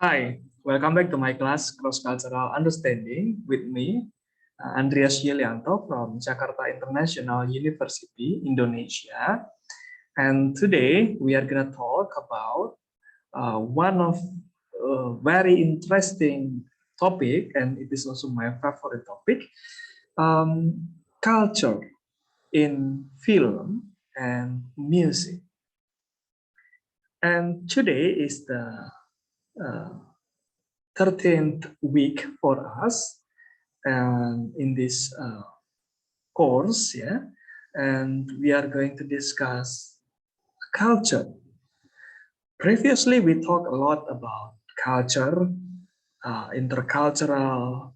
Hi, welcome back to my class Cross-Cultural Understanding with me, Andreas Yulianto from Jakarta International University, Indonesia. And today we are going to talk about one of very interesting topic, and it is also my favorite topic, culture in film and music. And today is the 13th week for us and in this course, and we are going to discuss culture. Previously we talked a lot about culture, intercultural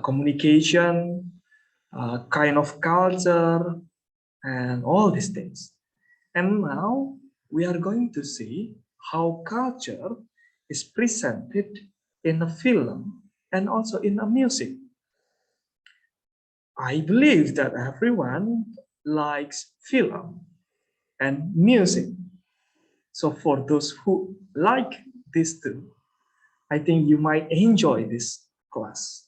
communication, kind of culture, and all these things. And now we are going to see how culture is presented in a film and also in a music. I believe that everyone likes film and music. So for those who like these two, I think you might enjoy this class.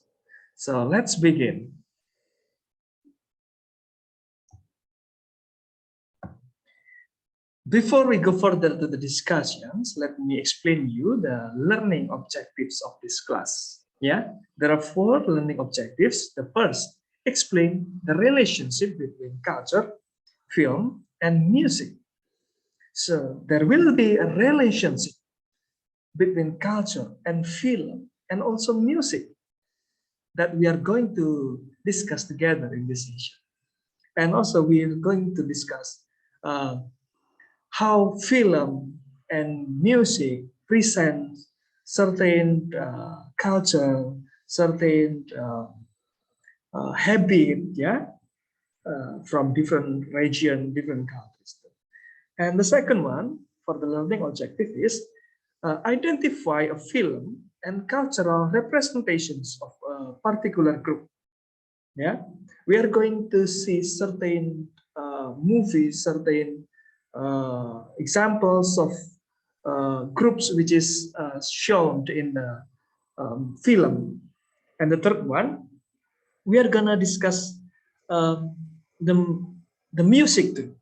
So let's begin. Before we go further to the discussions, let me explain you the learning objectives of this class. Yeah, there are 4 learning objectives. The first, explain the relationship between culture, film, and music. So there will be a relationship between culture and film and also music that we are going to discuss together in this session. And also we are going to discuss how film and music present certain culture, certain habit, from different region, different countries. And the second one for the learning objective is identify a film and cultural representations of a particular group. Yeah, we are going to see certain movies, certain examples of groups which is shown in the film. And the third one, we are gonna discuss um, the the music too,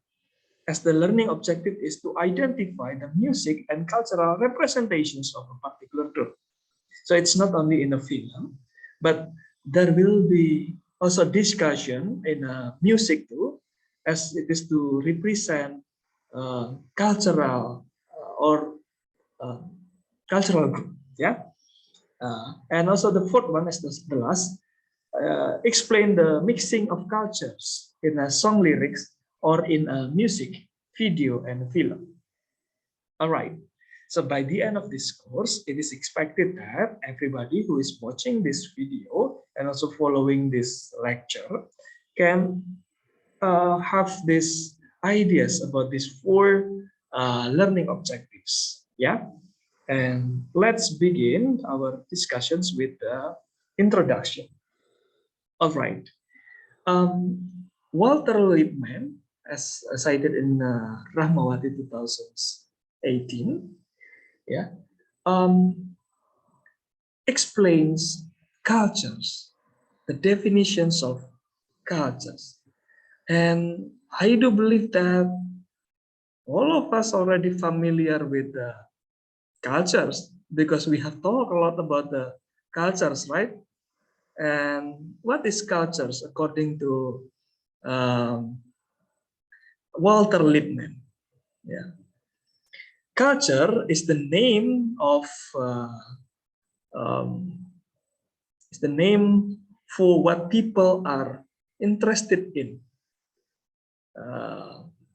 as the learning objective is to identify the music and cultural representations of a particular group. So it's not only in a film, but there will be also discussion in music too, as it is to represent cultural or uh, cultural group. Yeah, and also the fourth one is the last. Explain the mixing of cultures in a song lyrics or in a music, video, and film. All right. So by the end of this course, it is expected that everybody who is watching this video and also following this lecture can have these ideas about these 4 learning objectives. Yeah. And let's begin our discussions with the introduction. All right. Walter Lippmann, as cited in Rahmawati 2018, yeah, explains cultures, the definitions of cultures. And I do believe that all of us already familiar with the cultures because we have talked a lot about the cultures, right? And what is cultures according to um, Walter Lippmann? Yeah. Culture is the name of um, is the name for what people are interested in,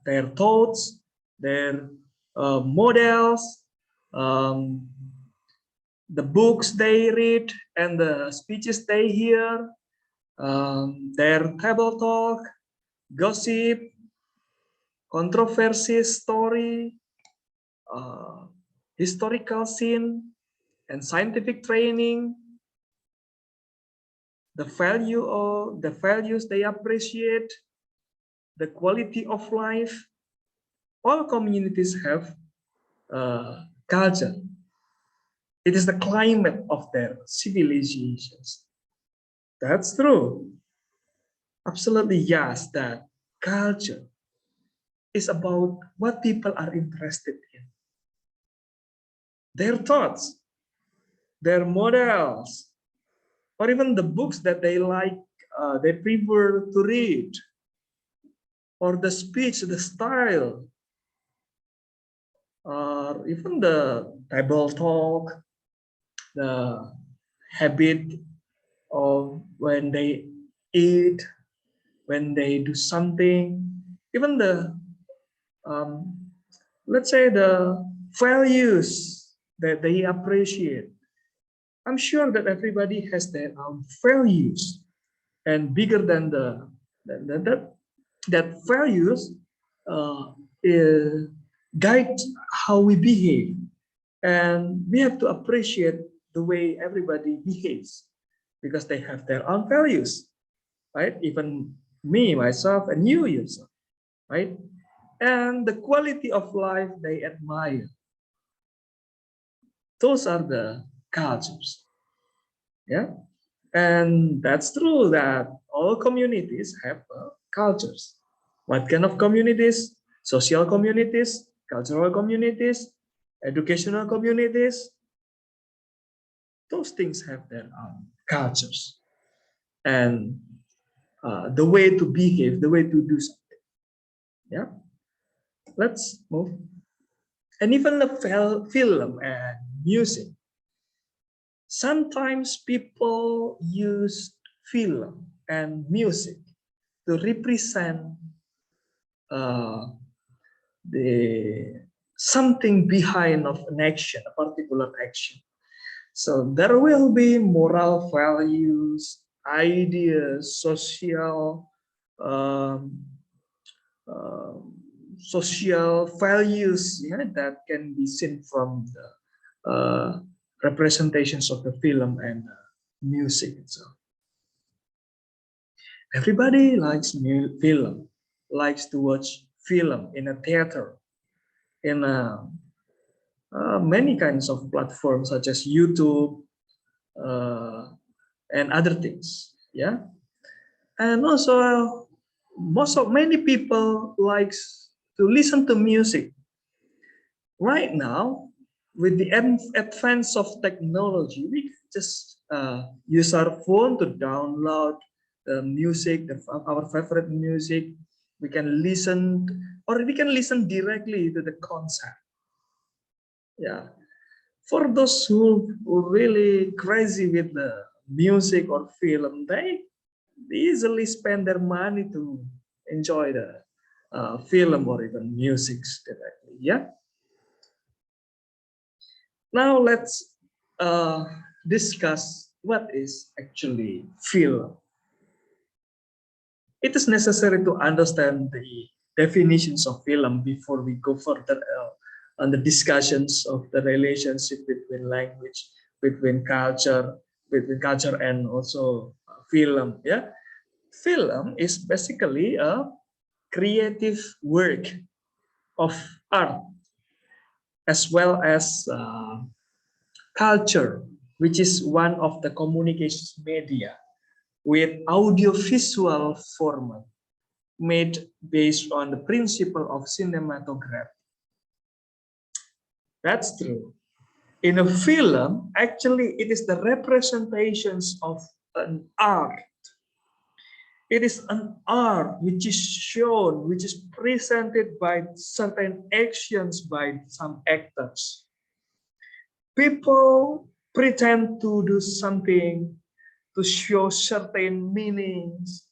their thoughts, their models, um, the books they read, and the speeches they hear, their table talk, gossip, controversy, story, uh, historical scene, and scientific training, the values they appreciate, the quality of life. All communities have culture. It is the climate of their civilizations. That's true. Absolutely, yes, that culture is about what people are interested in. Their thoughts, their models, or even the books that they like, they prefer to read, or the speech, the style, or even the table talk, the habit of when they eat, when they do something, even the um, let's say the values that they appreciate. I'm sure that everybody has their own values, and bigger than that values uh, is, guide how we behave, and we have to appreciate the way everybody behaves because they have their own values, right? Even me, myself, and you yourself, right? And the quality of life they admire. Those are the cultures, yeah. And that's true that all communities have cultures. What kind of communities? Social communities, cultural communities, educational communities. Those things have their own cultures and the way to behave, the way to do something. Yeah, let's move. And even the film and music. Sometimes people use film and music to represent uh, the something behind of an action, a particular action. So there will be moral values, ideas, um, um, social values, yeah, that can be seen from the representations of the film and music itself. Everybody likes film, likes to watch film in a theater, in many kinds of platforms such as YouTube uh, and other things. Yeah, and also many people likes to listen to music. Right now, with the advance of technology, we just use our phone to download the music, our favorite music. We can listen, or we can listen directly to the concert. Yeah, for those who really crazy with the music or film, they easily spend their money to enjoy the film or even music directly. Yeah. Now let's uh, discuss what is actually film. It is necessary to understand the definitions of film before we go further on the discussions of the relationship between language, between culture and also film. Yeah, film is basically a creative work of art as well as culture, which is one of the communications media with audiovisual format made based on the principle of cinematography. That's true. In a film, actually, it is the representations of an art. It is an art which is shown, which is presented by certain actions by some actors. People pretend to do something to show certain meanings,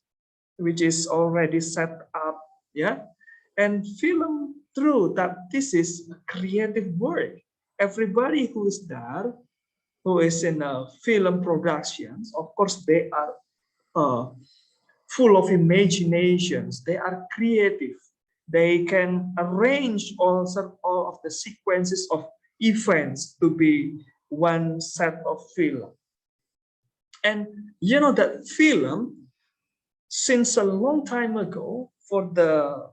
which is already set up, yeah. And film through that this is a creative work. Everybody who is there, who is in a film productions, of course, they are uh, full of imaginations. They are creative. They can arrange all of the sequences of events to be one set of film. And you know that film, since a long time ago, for the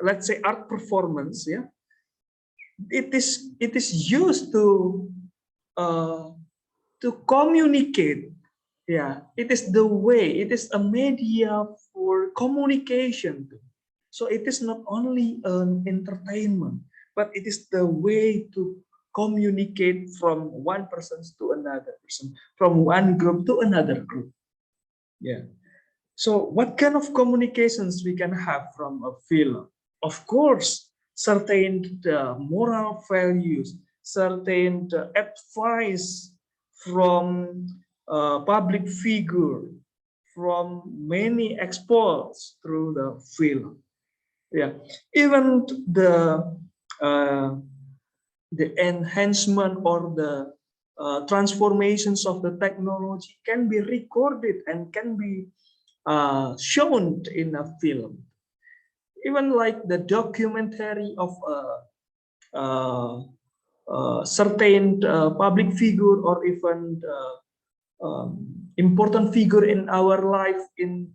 let's say art performance, yeah, it is used to uh, to communicate. Yeah, it is the way, it is a media for communication. So it is not only an entertainment, but it is the way to communicate from one person to another person, from one group to another group. Yeah. So what kind of communications we can have from a film? Of course, certain moral values, certain advice from public figure, from many experts through the film. Yeah, even uh, the enhancement or the transformations of the technology can be recorded and can be shown in a film. Even like the documentary of a certain public figure or even important figure in our life, in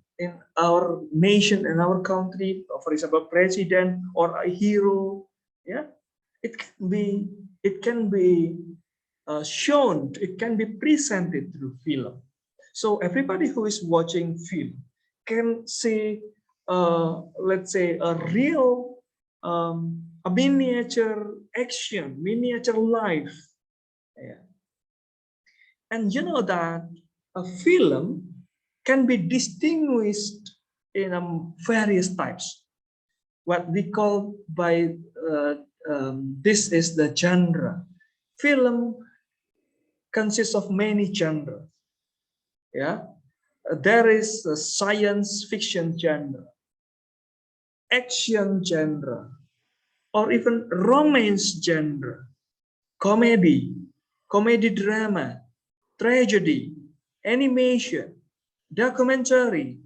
our nation, in our country, for example, president or a hero. Yeah, it can be shown, it can be presented through film. So everybody who is watching film can see, let's say, a real, a miniature action, miniature life. Yeah. And you know that a film can be distinguished in various types. What we call by this is the genre. Film consists of many genres. Yeah, there is a science fiction genre, action genre, or even romance genre, comedy, comedy drama, tragedy, animation, documentary,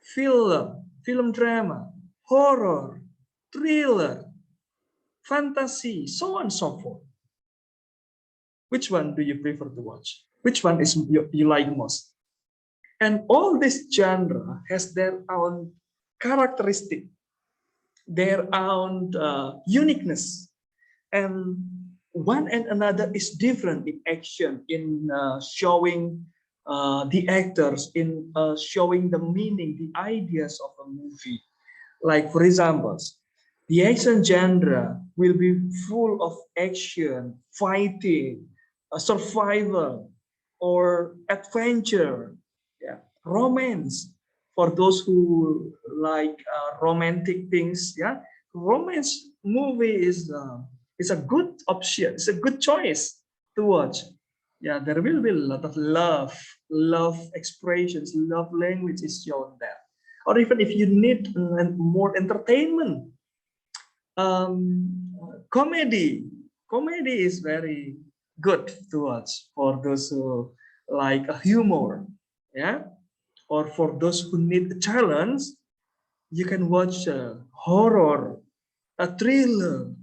film drama, horror, thriller, fantasy, so on and so forth. Which one do you prefer to watch? Which one is you like most? And all this genre has their own characteristic, their own uniqueness, and one and another is different in action, in showing the actors, in showing the meaning, the ideas of a movie. Like for example, the action genre will be full of action, fighting, survival, or adventure, yeah, romance. For those who like romantic things, yeah, romance movie is a good option. It's a good choice to watch. Yeah, there will be a lot of love expressions, love language is shown there. Or even if you need more entertainment, comedy is very good to watch for those who like a humor, yeah, or for those who need a challenge. You can watch a horror, a thriller.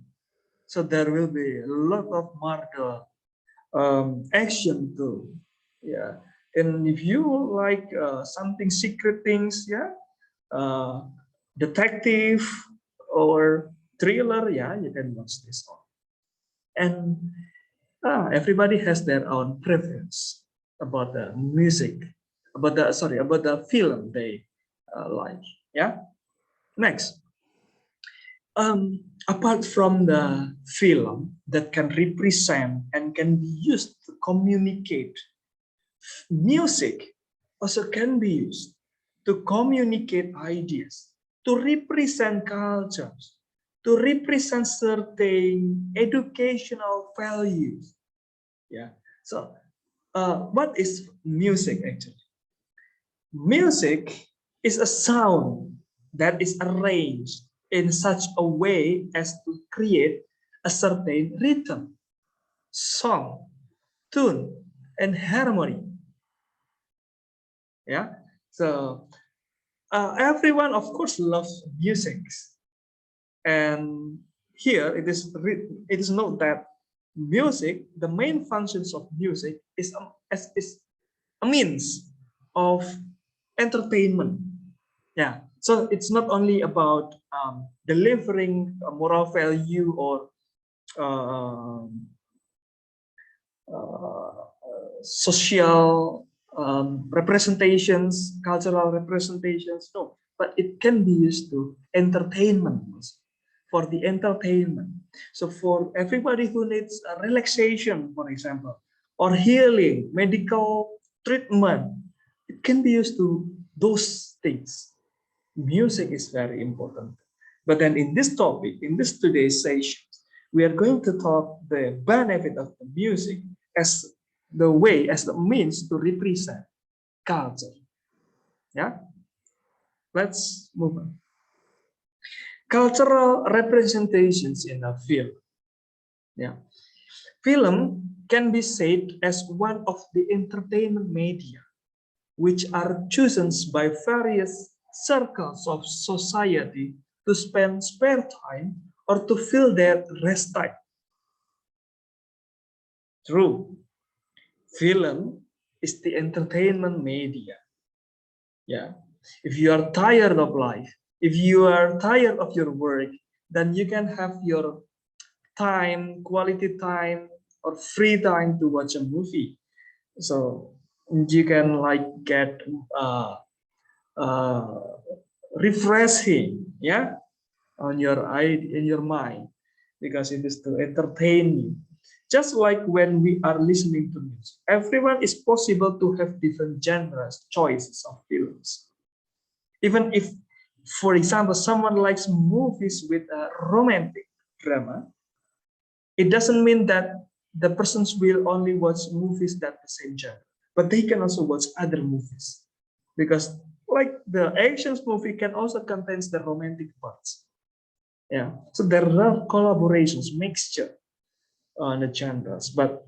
So there will be a lot of murder, action too. Yeah, and if you like something secret things, yeah, uh, detective or thriller, yeah, you can watch this one. And everybody has their own preference about the music, about the film they like. Yeah. Next, apart from the film that can represent and can be used to communicate, music also can be used to communicate ideas, to represent cultures, to represent certain educational values. Yeah. So, what is music actually? Music is a sound that is arranged in such a way as to create a certain rhythm, song, tune, and harmony. Yeah. So everyone, of course, loves music, and here it is noted that music, the main functions of music is a means of entertainment. Yeah, so it's not only about delivering a moral value or um, social representations, cultural representations. No, but it can be used to entertainment, for the entertainment. So for everybody who needs a relaxation, for example, or healing, medical treatment, it can be used to those things. Music is very important. But then in this topic, in this today's session, we are going to talk the benefit of the music as the way, as the means to represent culture. Yeah, let's move on. Cultural representations in a film. Yeah, film can be said as one of the entertainment media which are chosen by various circles of society to spend spare time or to fill their rest time. True, film is the entertainment media. Yeah, if you are tired of life, if you are tired of your work, then you can have your time, quality time, or free time to watch a movie. So you can like get uh, refreshing, yeah, on your in your mind, because it is to entertain you. Just like when we are listening to music, everyone is possible to have different genres, choices of films. Even if, for example, someone likes movies with a romantic drama, it doesn't mean that the persons will only watch movies that the same genre, but they can also watch other movies, because like the actions movie can also contains the romantic parts. Yeah, so there are collaborations, mixture on the genres, but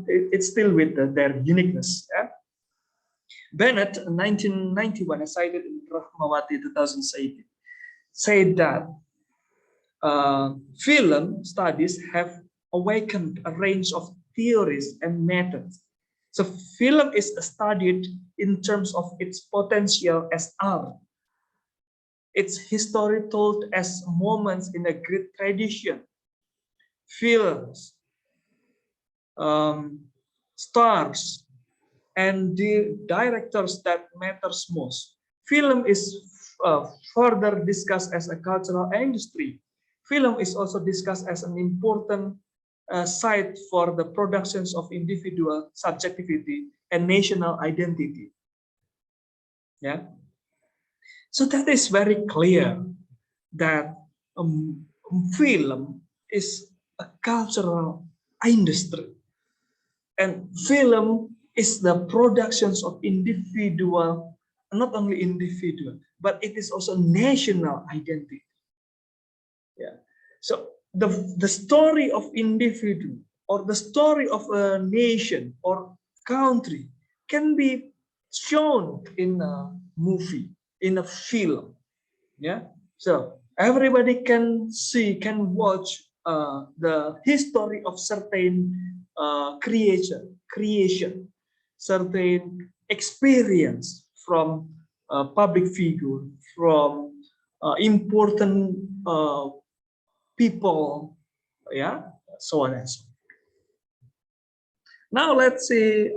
it's still with their uniqueness. Yeah? Bennett, 1991, cited in Rahmawati 2018, said that film studies have awakened a range of theories and methods. So film is studied in terms of its potential as art, its history told as moments in a great tradition, films, stars, and the directors that matters most. Film is further discussed as a cultural industry. Film is also discussed as an important site for the productions of individual subjectivity and national identity. Yeah, so that is very clear that film is a cultural industry, and film is the productions of individual, not only individual, but it is also national identity. Yeah, so the story of individual or the story of a nation or country can be shown in a movie, in a film. Yeah, so everybody can see, can watch the history of certain creation, certain experience from public figure, from important people, yeah, so on and so on. Now let's see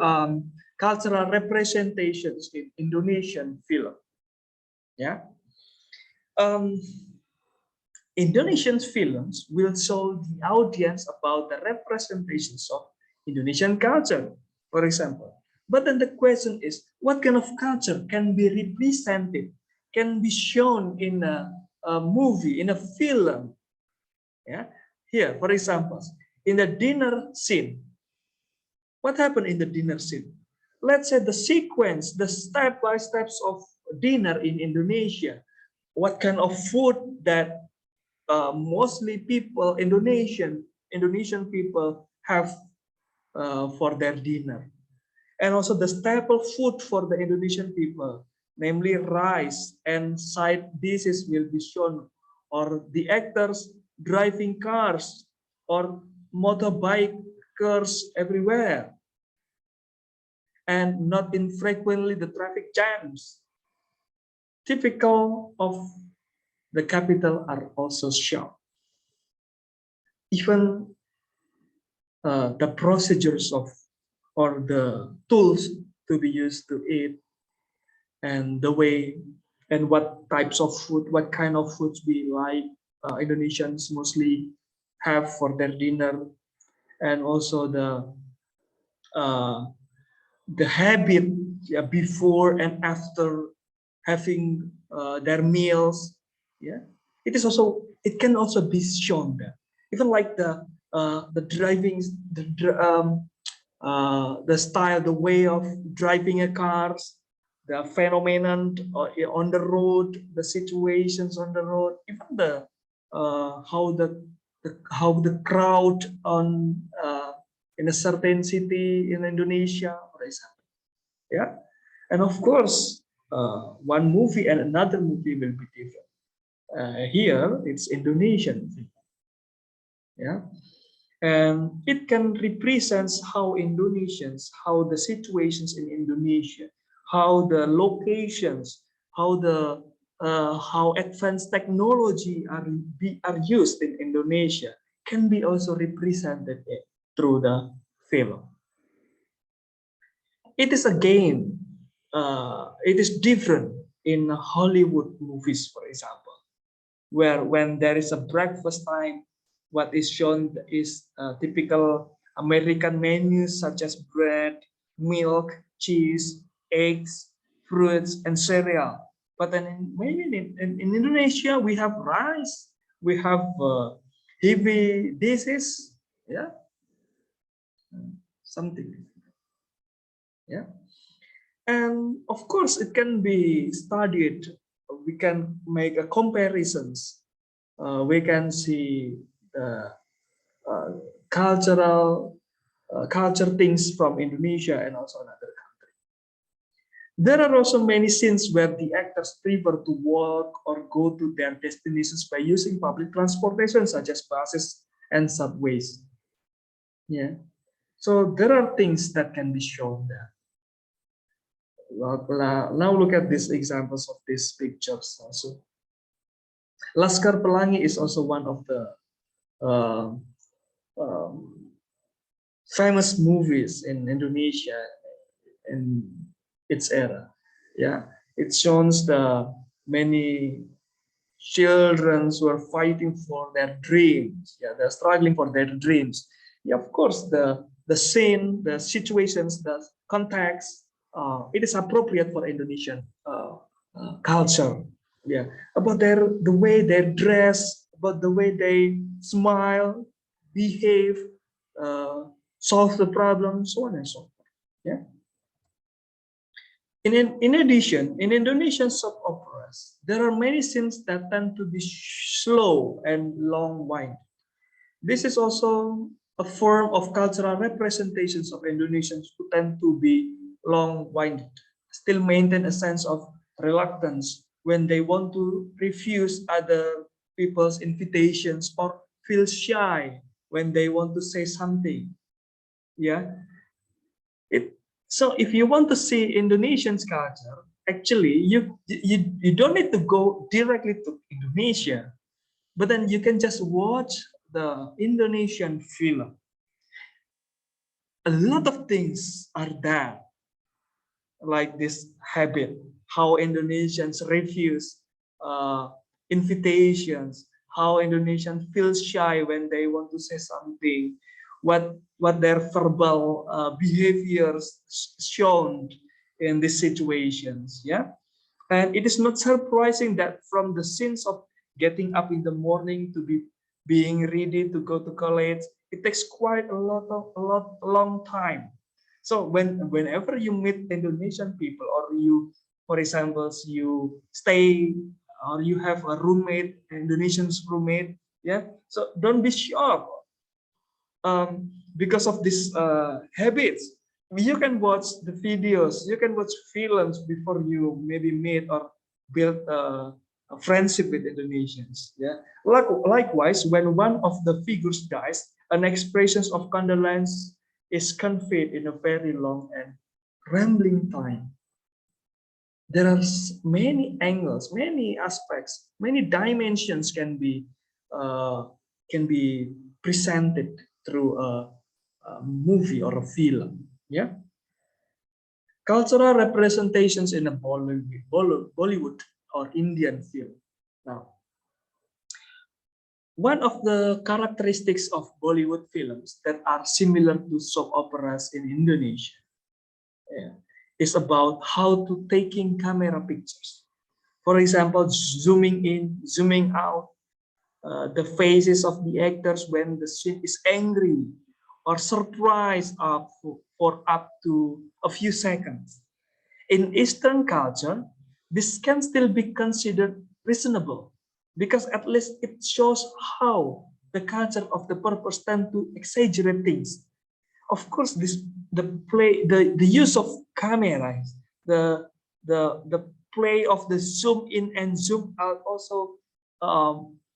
cultural representations in Indonesian film. Yeah. Um, Indonesian films will show the audience about the representations of Indonesian culture, for example. But then the question is, what kind of culture can be represented, can be shown in a movie, in a film? Yeah, here, for example, in the dinner scene, what happened in the dinner scene? Let's say the sequence, the step-by-steps of dinner in Indonesia, what kind of food that mostly people, Indonesian people have for their dinner. And also the staple food for the Indonesian people, namely rice and side dishes will be shown, or the actors driving cars or motorbikers everywhere, and not infrequently the traffic jams typical of the capital are also shown. Even the procedures of or the tools to be used to eat, and the way and what types of food, what kind of foods we like. Indonesians mostly have for their dinner, and also uh, the habit, yeah, before and after having their meals. Yeah, it can also be shown that even like the driving, the style, the way of driving a cars, the phenomenon on the road, the situations on the road, even the how the crowd on in a certain city in Indonesia, for example. Yeah, and of course, one movie and another movie will be different. Here, it's Indonesian. Yeah, and it can represent how Indonesians, how the situations in Indonesia, how the locations, how advanced technology are used in Indonesia can be also represented through the film. It is again, it is different in Hollywood movies, for example, where when there is a breakfast time, what is shown is typical American menus such as bread, milk, cheese, eggs, fruits, and cereal. But then in Indonesia, we have rice, we have heavy dishes, yeah, something, yeah. And of course, it can be studied. We can make a comparisons. We can see the uh, cultural culture things from Indonesia and also another country. There are also many scenes where the actors prefer to walk or go to their destinations by using public transportation such as buses and subways. Yeah. So there are things that can be shown there. Now look at these examples of these pictures also. Laskar Pelangi is also one of the uh, um, famous movies in Indonesia in its era. Yeah, it shows the many children who are fighting for their dreams. Yeah, they're struggling for their dreams. Yeah, of course, the scene, the situations, the context, it is appropriate for Indonesian culture. Yeah, about the way they dress, about the way they smile, behave, uh, solve the problem, so on and so forth. Yeah. In addition, in Indonesian soap operas, there are many scenes that tend to be slow and long-winded. This is also a form of cultural representations of Indonesians who tend to be long-winded, still maintain a sense of reluctance when they want to refuse other people's invitations or feel shy when they want to say something. Yeah, it, so if you want to see Indonesian's culture, actually you don't need to go directly to Indonesia, but then you can just watch the Indonesian film. A lot of things are there, like this habit, how Indonesians refuse uh, invitations, how Indonesians feel shy when they want to say something, what their verbal behaviors shown in these situations. Yeah, and it is not surprising that from the scenes of getting up in the morning to be being ready to go to college, it takes quite a long time. So whenever you meet Indonesian people, or you, for example, you stay or you have a roommate, Indonesian roommate, yeah. So don't be shocked because of these habits. You can watch the videos, you can watch films before you maybe meet or build a friendship with Indonesians. Yeah. Likewise, when one of the figures dies, an expression of condolence is conveyed in a very long and rambling time. There are many angles, many aspects, many dimensions uh, can be presented through movie or a film. Yeah, cultural representations in a Bollywood or Indian film. Now, one of the characteristics of Bollywood films that are similar to soap operas in Indonesia, yeah, is about how to taking camera pictures. For example, zooming in, zooming out, the faces of the actors when the scene is angry or surprised for up to a few seconds. In Eastern culture, this can still be considered reasonable because at least it shows how the culture of the purpose tend to exaggerate things. Of course, the use of cameras, the play of the zoom in and zoom out also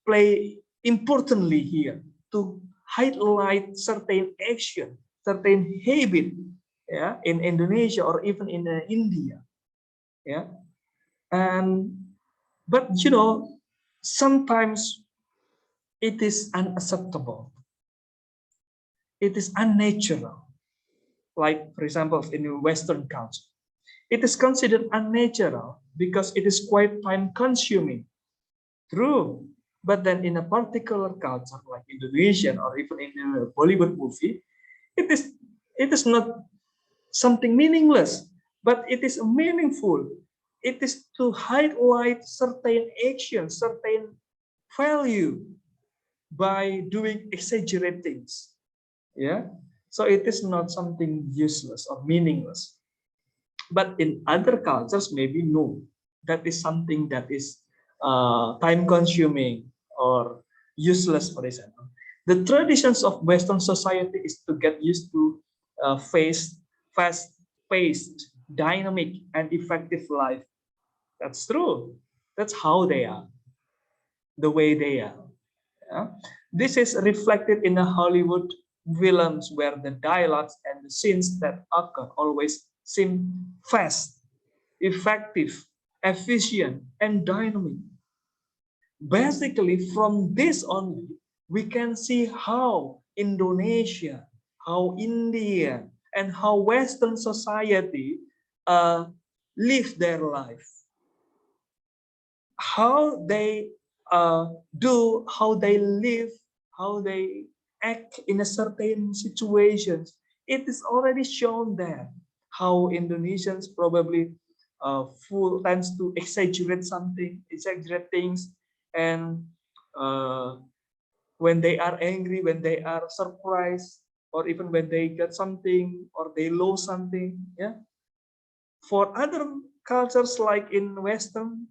play importantly here to highlight certain action, certain habit, yeah, in Indonesia or even in India, yeah. And but sometimes it is unacceptable, it is unnatural. Like for example, in Western culture, it is considered unnatural because it is quite time consuming. True. But then in a particular culture like Indonesian or even in a Bollywood movie, it is it is not something meaningless, but it is meaningful. It is to highlight certain action, certain value by doing exaggerate things. Yeah. So it is not something useless or meaningless. But in other cultures, maybe no. That is something that is time consuming or useless, for example. The traditions of Western society is to get used to face fast-paced, dynamic, and effective life. That's true. That's how they are, the way they are. Yeah? This is reflected in the Hollywood films where the dialogues and the scenes that occur always seem fast, effective, efficient, and dynamic. Basically, from this only, we can see how Indonesia, how India, and how Western society uh, live their life, how they how they live, how they act in a certain situations. It is already shown there how Indonesians probably full tends to exaggerate something, exaggerate things, and uh, when they are angry, when they are surprised, or even when they get something or they lose something. Yeah. For other cultures like in Western,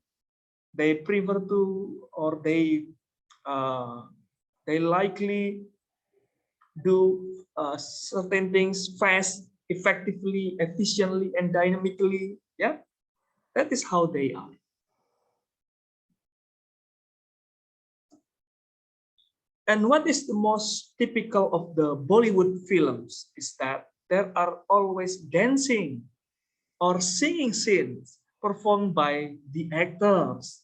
they prefer to or uh, they likely do certain things fast, effectively, efficiently, and dynamically. Yeah, that is how they are. And what is the most typical of the Bollywood films is that there are always dancing or singing scenes performed by the actors.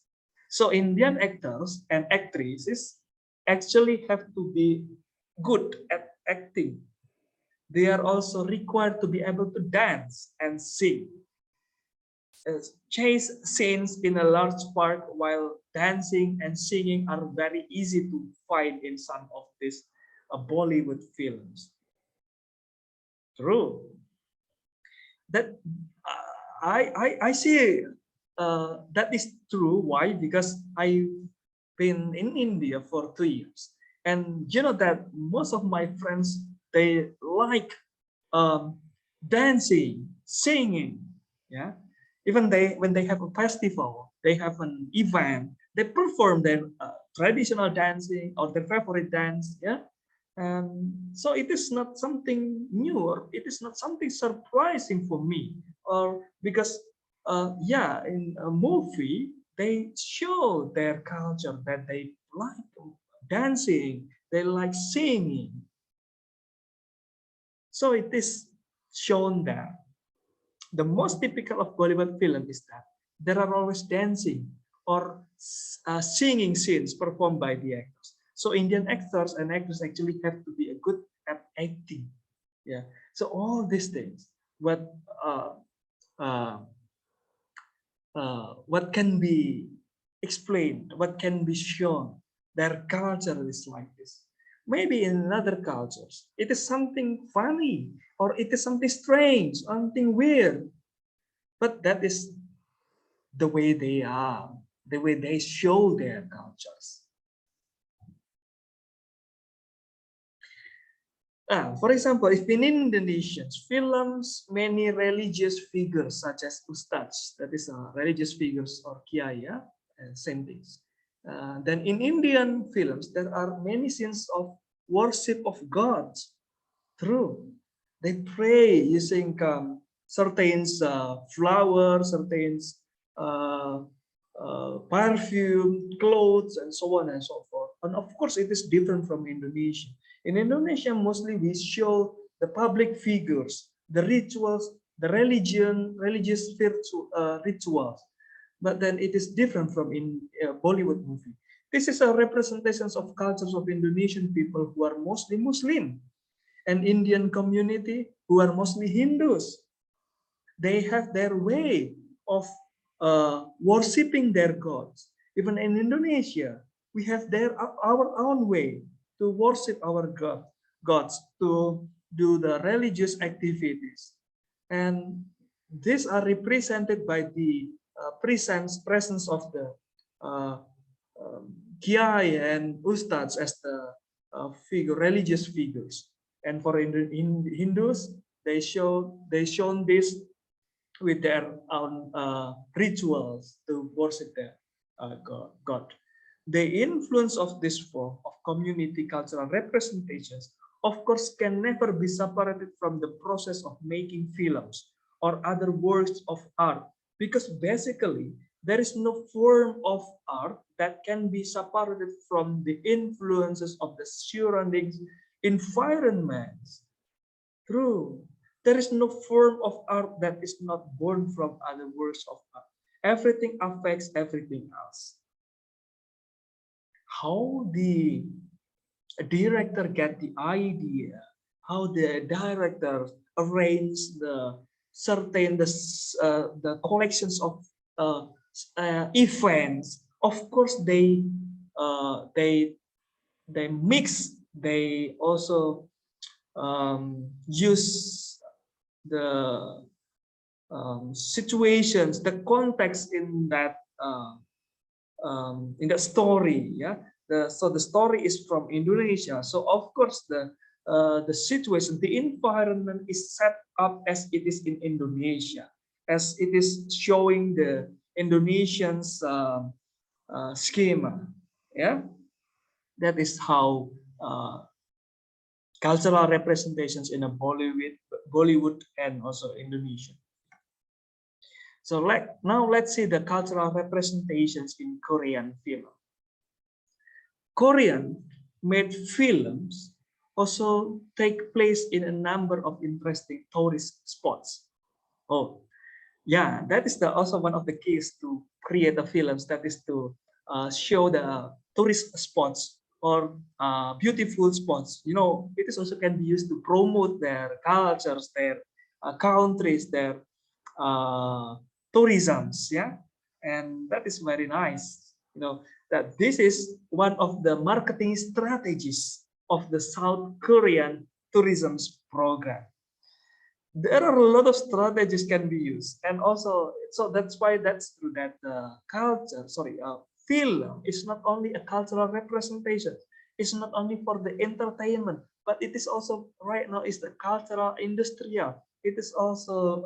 So Indian actors and actresses actually have to be good at acting. They are also required to be able to dance and sing. Chase scenes in a large park while dancing and singing are very easy to find in some of these Bollywood films. True. That I see that is true. Why? Because I've been in India for 2 years, and you know that most of my friends they like um, dancing, singing. Yeah, even they when they have a festival, they have an event, they perform their traditional dancing or their favorite dance. Yeah, so it is not something new or it is not something surprising for me or because yeah, in a movie they show their culture that they like dancing, they like singing. So it is shown that the most typical of Bollywood film is that there are always dancing or singing scenes performed by the actors. So Indian actors and actors actually have to be good at acting. Yeah. So all these things, uh, uh, what can be explained, what can be shown, their culture is like this. Maybe in other cultures, it is something funny or it is something strange, something weird, but that is the way they are, the way they show their cultures. For example, if in Indonesian films, many religious figures such as ustads, that is religious figures or kiai, yeah, and same things. Then in Indian films, there are many scenes of worship of gods. True, they pray using certain flowers, certain uh, perfume, clothes, and so on and so forth. And of course, it is different from Indonesia. In Indonesia, mostly we show the public figures, the rituals, the religious rituals. But then it is different from in Bollywood movie. This is a representation of cultures of Indonesian people who are mostly Muslim and Indian community who are mostly Hindus. They have their way of worshipping their gods. Even in Indonesia, we have our own way to worship our gods, to do the religious activities. And these are represented by the presence of the uh, kiai and ustads as the religious figures. And for Hindus, they shown this with their own rituals to worship their God. The influence of this form of community cultural representations, of course, can never be separated from the process of making films or other works of art, because basically there is no form of art that can be separated from the influences of the surrounding environments. True. There is no form of art that is not born from other works of art. Everything affects everything else. How the director get the idea, how the director arrange the certain the collections of events. Of course, uh, they they mix. They also use the situations, the context in that story. Yeah, so the story is from Indonesia. So of course the situation, the environment is set up as it is in Indonesia, as it is showing the Indonesians schema. Yeah, that is how cultural representations in a Bollywood and also Indonesian. So now let's see the cultural representations in Korean film. Korean made films also take place in a number of interesting tourist spots. Oh, yeah, that is also one of the keys to create the films. That is to show the tourist spots or beautiful spots. You know, it is also can be used to promote their cultures, their countries, their uh, tourisms. Yeah, and that is very nice. You know that this is one of the marketing strategies of the South Korean tourism program. There are a lot of strategies can be used, and also so that's why that's true that film is not only a cultural representation, it's not only for the entertainment, but it is also right now is the cultural industrial. It is also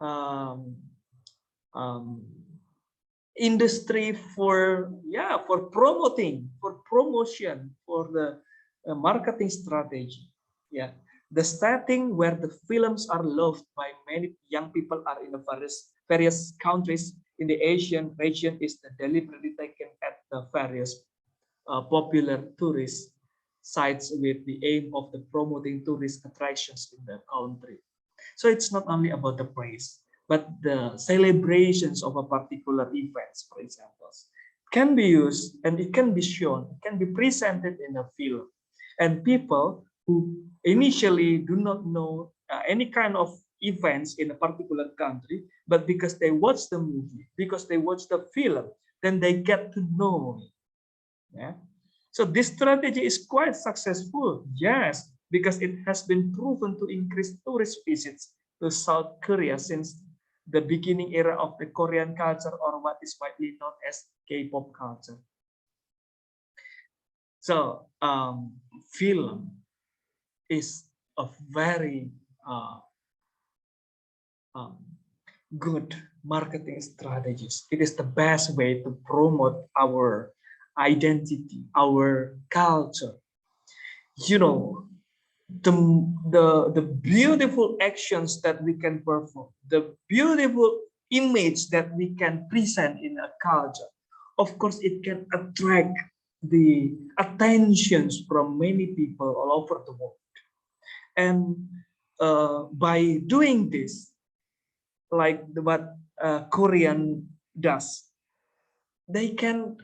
um, um, industry for, yeah, for promoting, for promotion, for the marketing strategy. Yeah, the setting where the films are loved by many young people are in the various countries in the Asian region is deliberately taken at the various popular tourist sites with the aim of the promoting tourist attractions in the country. So it's not only about the praise, but the celebrations of a particular events, for example, can be used and it can be shown, it can be presented in a film. And people who initially do not know any kind of events in a particular country, but because they watch the movie, because they watch the film, then they get to know it. Yeah. So this strategy is quite successful, yes, because it has been proven to increase tourist visits to South Korea since the beginning era of the Korean culture, or what is widely known as K-pop culture. So film is a very um, good marketing strategies. It is the best way to promote our identity, our culture. You know, the beautiful actions that we can perform, the beautiful image that we can present in a culture. Of course, it can attract the attentions from many people all over the world. And by doing this, like what Korean does, they can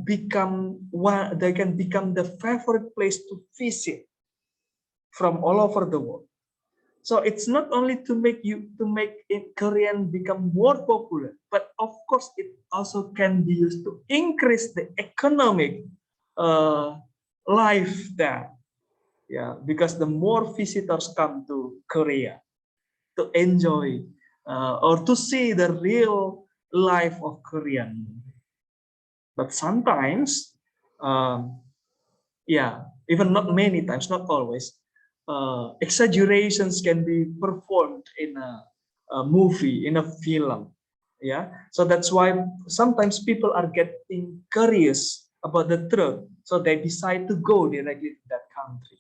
become one. They can become the favorite place to visit from all over the world. So it's not only to make Korean become more popular, but of course it also can be used to increase the economic life there. Yeah, because the more visitors come to Korea to enjoy or to see the real life of Korean. But sometimes, yeah, even not many times, not always, exaggerations can be performed in a movie, in a film. Yeah, so that's why sometimes people are getting curious about the truth, so they decide to go directly to that country.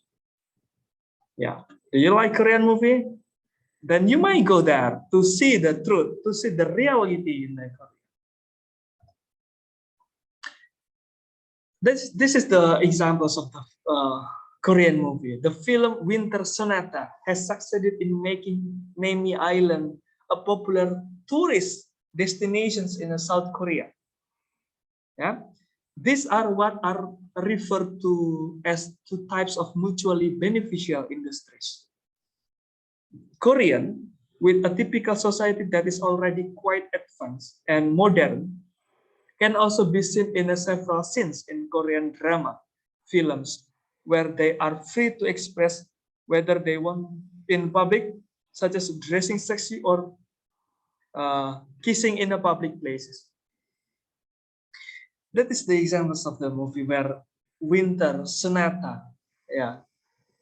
Yeah, do you like Korean movie? Then you might go there to see the truth, to see the reality in the Korea. This is the examples of the Korean movie. The film Winter Sonata has succeeded in making Nemi Island a popular tourist destinations in South Korea. Yeah, these are what are referred to as two types of mutually beneficial industries. Korean, with a typical society that is already quite advanced and modern, can also be seen in several scenes in Korean drama, films, where they are free to express whether they want in public, such as dressing sexy or kissing in a public places. That is the examples of the movie where Winter Sonata, yeah,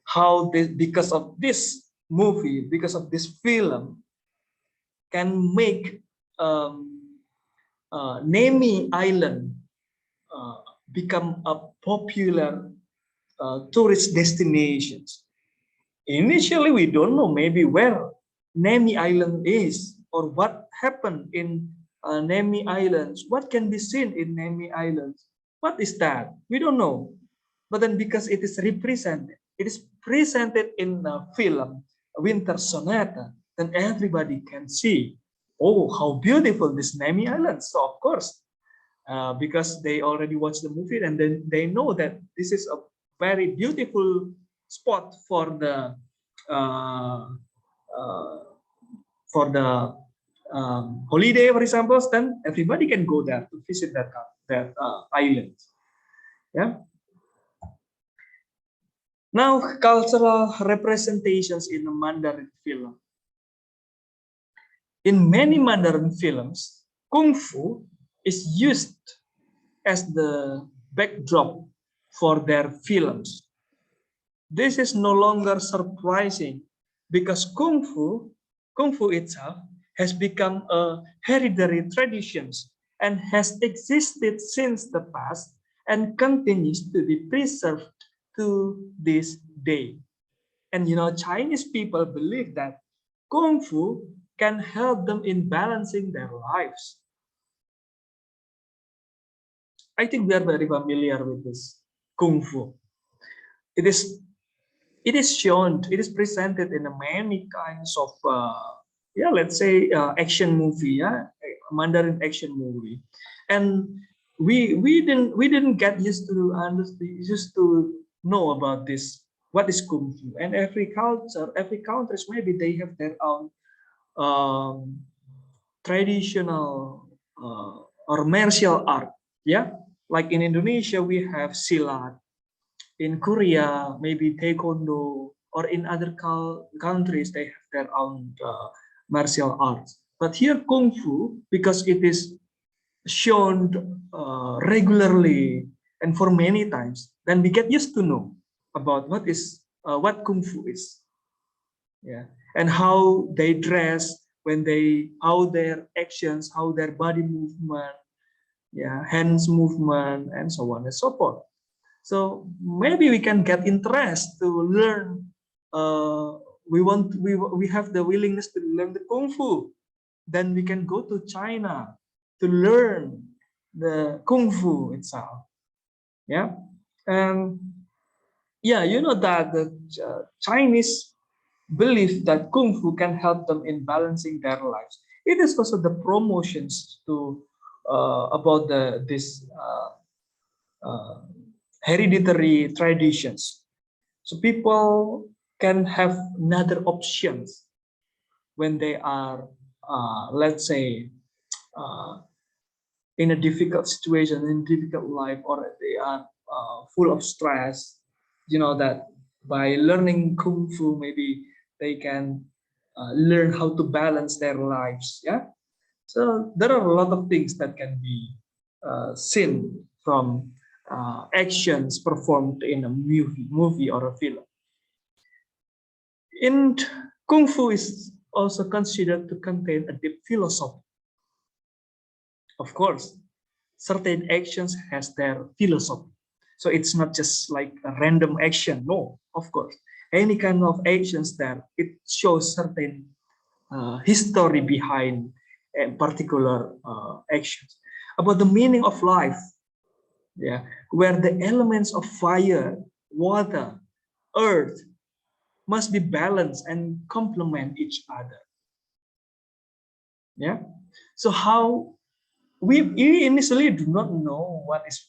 how this, because of this movie, because of this film, can make Nemi Island become a popular tourist destinations. Initially, we don't know maybe where Nemi Island is or what happened in Nemi Islands. What can be seen in Nemi Islands? What is that? We don't know. But then because it is represented, it is presented in the film Winter Sonata, then everybody can see, oh, how beautiful this Nemi Island. So of course, because they already watched the movie and then they know that this is a very beautiful spot uh, uh, for the holiday, for example. Then everybody can go there to visit that island. Yeah. Now, cultural representations in the Mandarin film. In many Mandarin films, kung fu is used as the backdrop for their films. This is no longer surprising because kung fu itself has become a hereditary tradition and has existed since the past and continues to be preserved to this day. And you know, Chinese people believe that kung fu can help them in balancing their lives. I think we are very familiar with this kung fu. It is shown, it is presented in many kinds of yeah, let's say action movie, yeah, Mandarin action movie, and we didn't get used to know about this what is kung fu, and every culture, every countries, maybe they have their own um, traditional or martial art. Yeah, like in Indonesia we have silat, in Korea maybe taekwondo, or in other countries they have their own martial arts. But here kung fu, because it is shown regularly and for many times, then we get used to know about what kung fu is. Yeah, and how they dress, when they, how their actions, how their body movement, yeah, hands movement, and so on and so forth. So maybe we can get interest to learn. We have the willingness to learn the kung fu. Then we can go to China to learn the kung fu itself. Yeah, and yeah, you know that the Chinese believe that kung fu can help them in balancing their lives. It is also the promotions to about this uh, hereditary traditions. So people can have another options when they are, let's say, uh, in a difficult situation, in difficult life, or they are full of stress. You know that by learning kung fu, maybe they can learn how to balance their lives. Yeah. So there are a lot of things that can be seen from actions performed in a movie or a film. And Kung Fu is also considered to contain a deep philosophy. Of course, certain actions has their philosophy. So it's not just like a random action. No, of course. Any kind of actions there, it shows certain history behind a particular actions. About the meaning of life, yeah, where the elements of fire, water, earth must be balanced and complement each other. Yeah. So how we initially do not know what is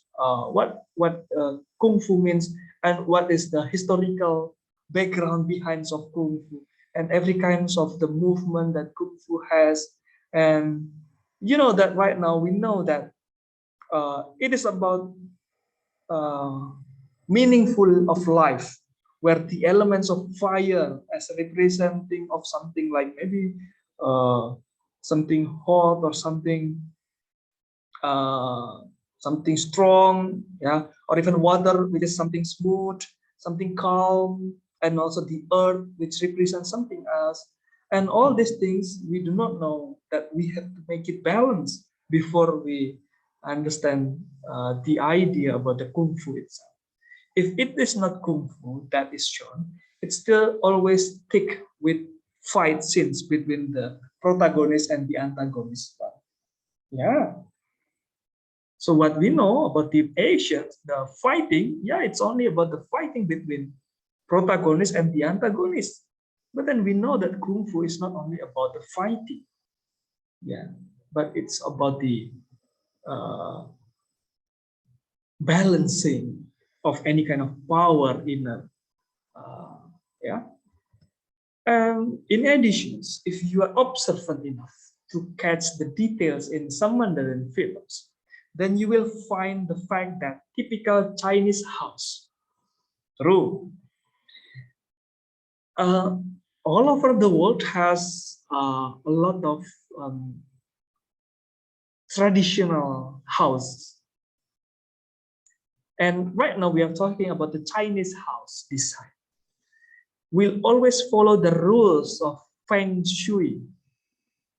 kung fu means, and what is the historical background behind of kung fu, and every kinds of the movement that kung fu has. And you know that right now we know that it is about uh, meaningful of life, where the elements of fire as representing of something like maybe uh, something hot, or uh, something strong, yeah, or even water, which is something smooth, something calm, and also the earth, which represents something else. And all these things, we do not know that we have to make it balanced before we understand the idea about the kung fu itself. If it is not kung fu that is shown, it's still always thick with fight scenes between the protagonist and the antagonist. Yeah. So what we know about the Asians, the fighting, yeah, it's only about the fighting between protagonist and the antagonist. But then we know that Kung Fu is not only about the fighting, yeah, but it's about the uh, balancing of any kind of power in a, yeah. And in addition, if you are observant enough to catch the details in some Mandarin films, then you will find the fact that typical Chinese house. True. Uh, all over the world has a lot of traditional houses. And right now we are talking about the Chinese house design. We'll always follow the rules of Feng Shui,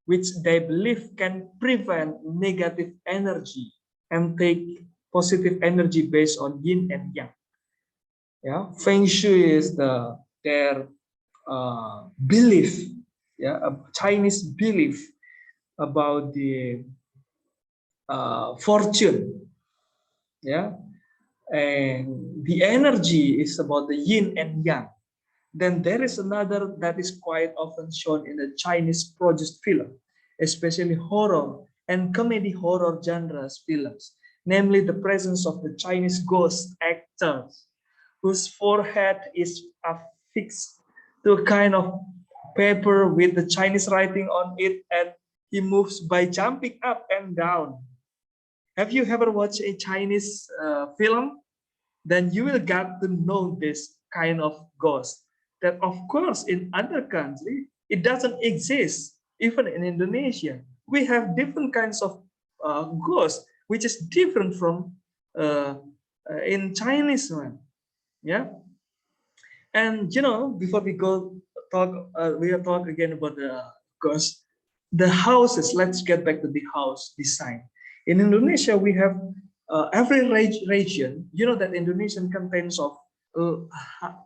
which they believe can prevent negative energy and take positive energy based on yin and yang. Yeah, Feng Shui is their belief, yeah, a Chinese belief about the fortune, yeah, and the energy is about the yin and yang. Then there is another that is quite often shown in the Chinese produced film, especially horror and comedy horror genres films, namely the presence of the Chinese ghost actors whose forehead is affixed to a kind of paper with the Chinese writing on it, and he moves by jumping up and down. Have you ever watched a Chinese film? Then you will get to know this kind of ghost. That of course in other countries it doesn't exist. Even in Indonesia, we have different kinds of ghosts, which is different from in Chinese one. Yeah, and you know, before we go talk, we will talk again about the ghost. The houses. Let's get back to the house design. In Indonesia, we have every region. You know that Indonesia contains of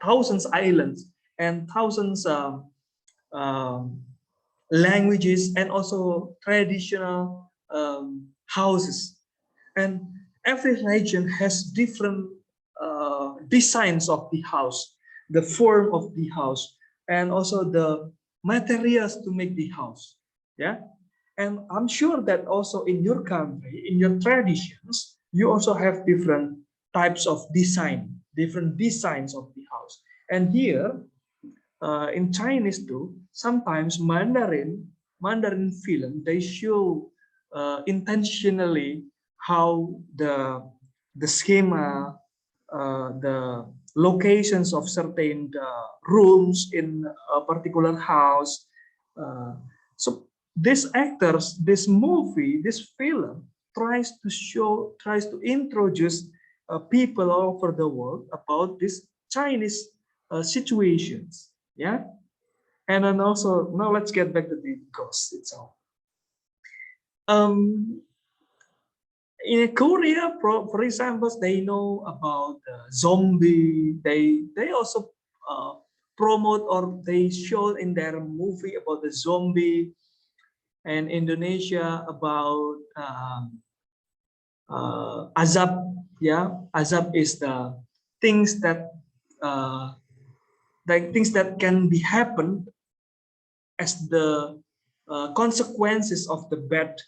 thousands islands and thousands languages and also traditional houses, and every region has different designs of the house, the form of the house, and also the materials to make the house. Yeah, and I'm sure that also in your country, in your traditions, you also have different types of design, different designs of the house. And here in Chinese too, sometimes Mandarin film, they show intentionally how the schema, the locations of certain rooms in a particular house. So these actors, this movie, this film tries to introduce people all over the world about this Chinese situations. Yeah, and then also now let's get back to the ghost itself. Um, in Korea, for example, they know about zombie. They also promote or they show in their movie about the zombie, and Indonesia about azab. Yeah, azab is the things that things that can be happen as the consequences of the bad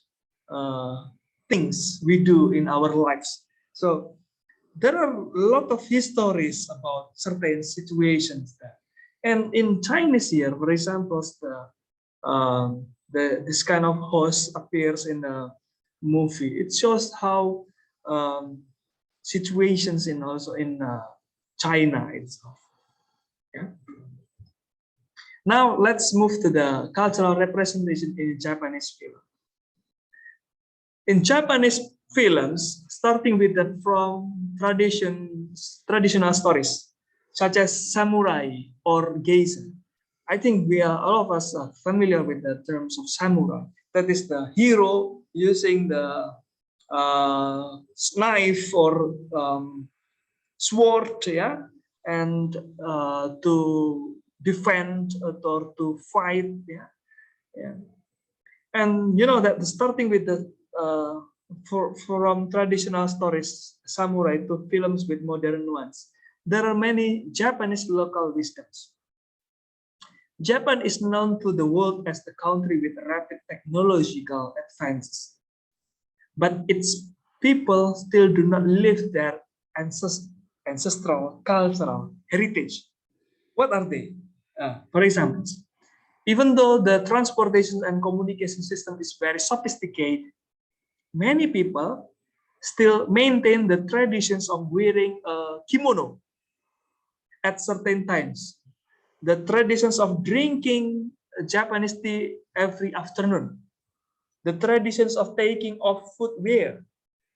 things we do in our lives. So there are a lot of histories about certain situations there. And in Chinese here, for example, this kind of host appears in a movie. It shows how situations in also in China itself. Yeah. Now let's move to the cultural representation in Japanese film. In Japanese films, starting with the from traditional stories, such as samurai or geisha. I think we are all of us are familiar with the terms of samurai. That is the hero using the knife or sword, yeah, and to defend or to fight, yeah, yeah. And you know that starting with the from traditional stories, samurai, to films with modern ones, there are many Japanese local wisdoms. Japan is known to the world as the country with rapid technological advances, but its people still do not live their ancestral cultural heritage. What are they? For example, even though the transportation and communication system is very sophisticated, many people still maintain the traditions of wearing a kimono at certain times. The traditions of drinking Japanese tea every afternoon. The traditions of taking off footwear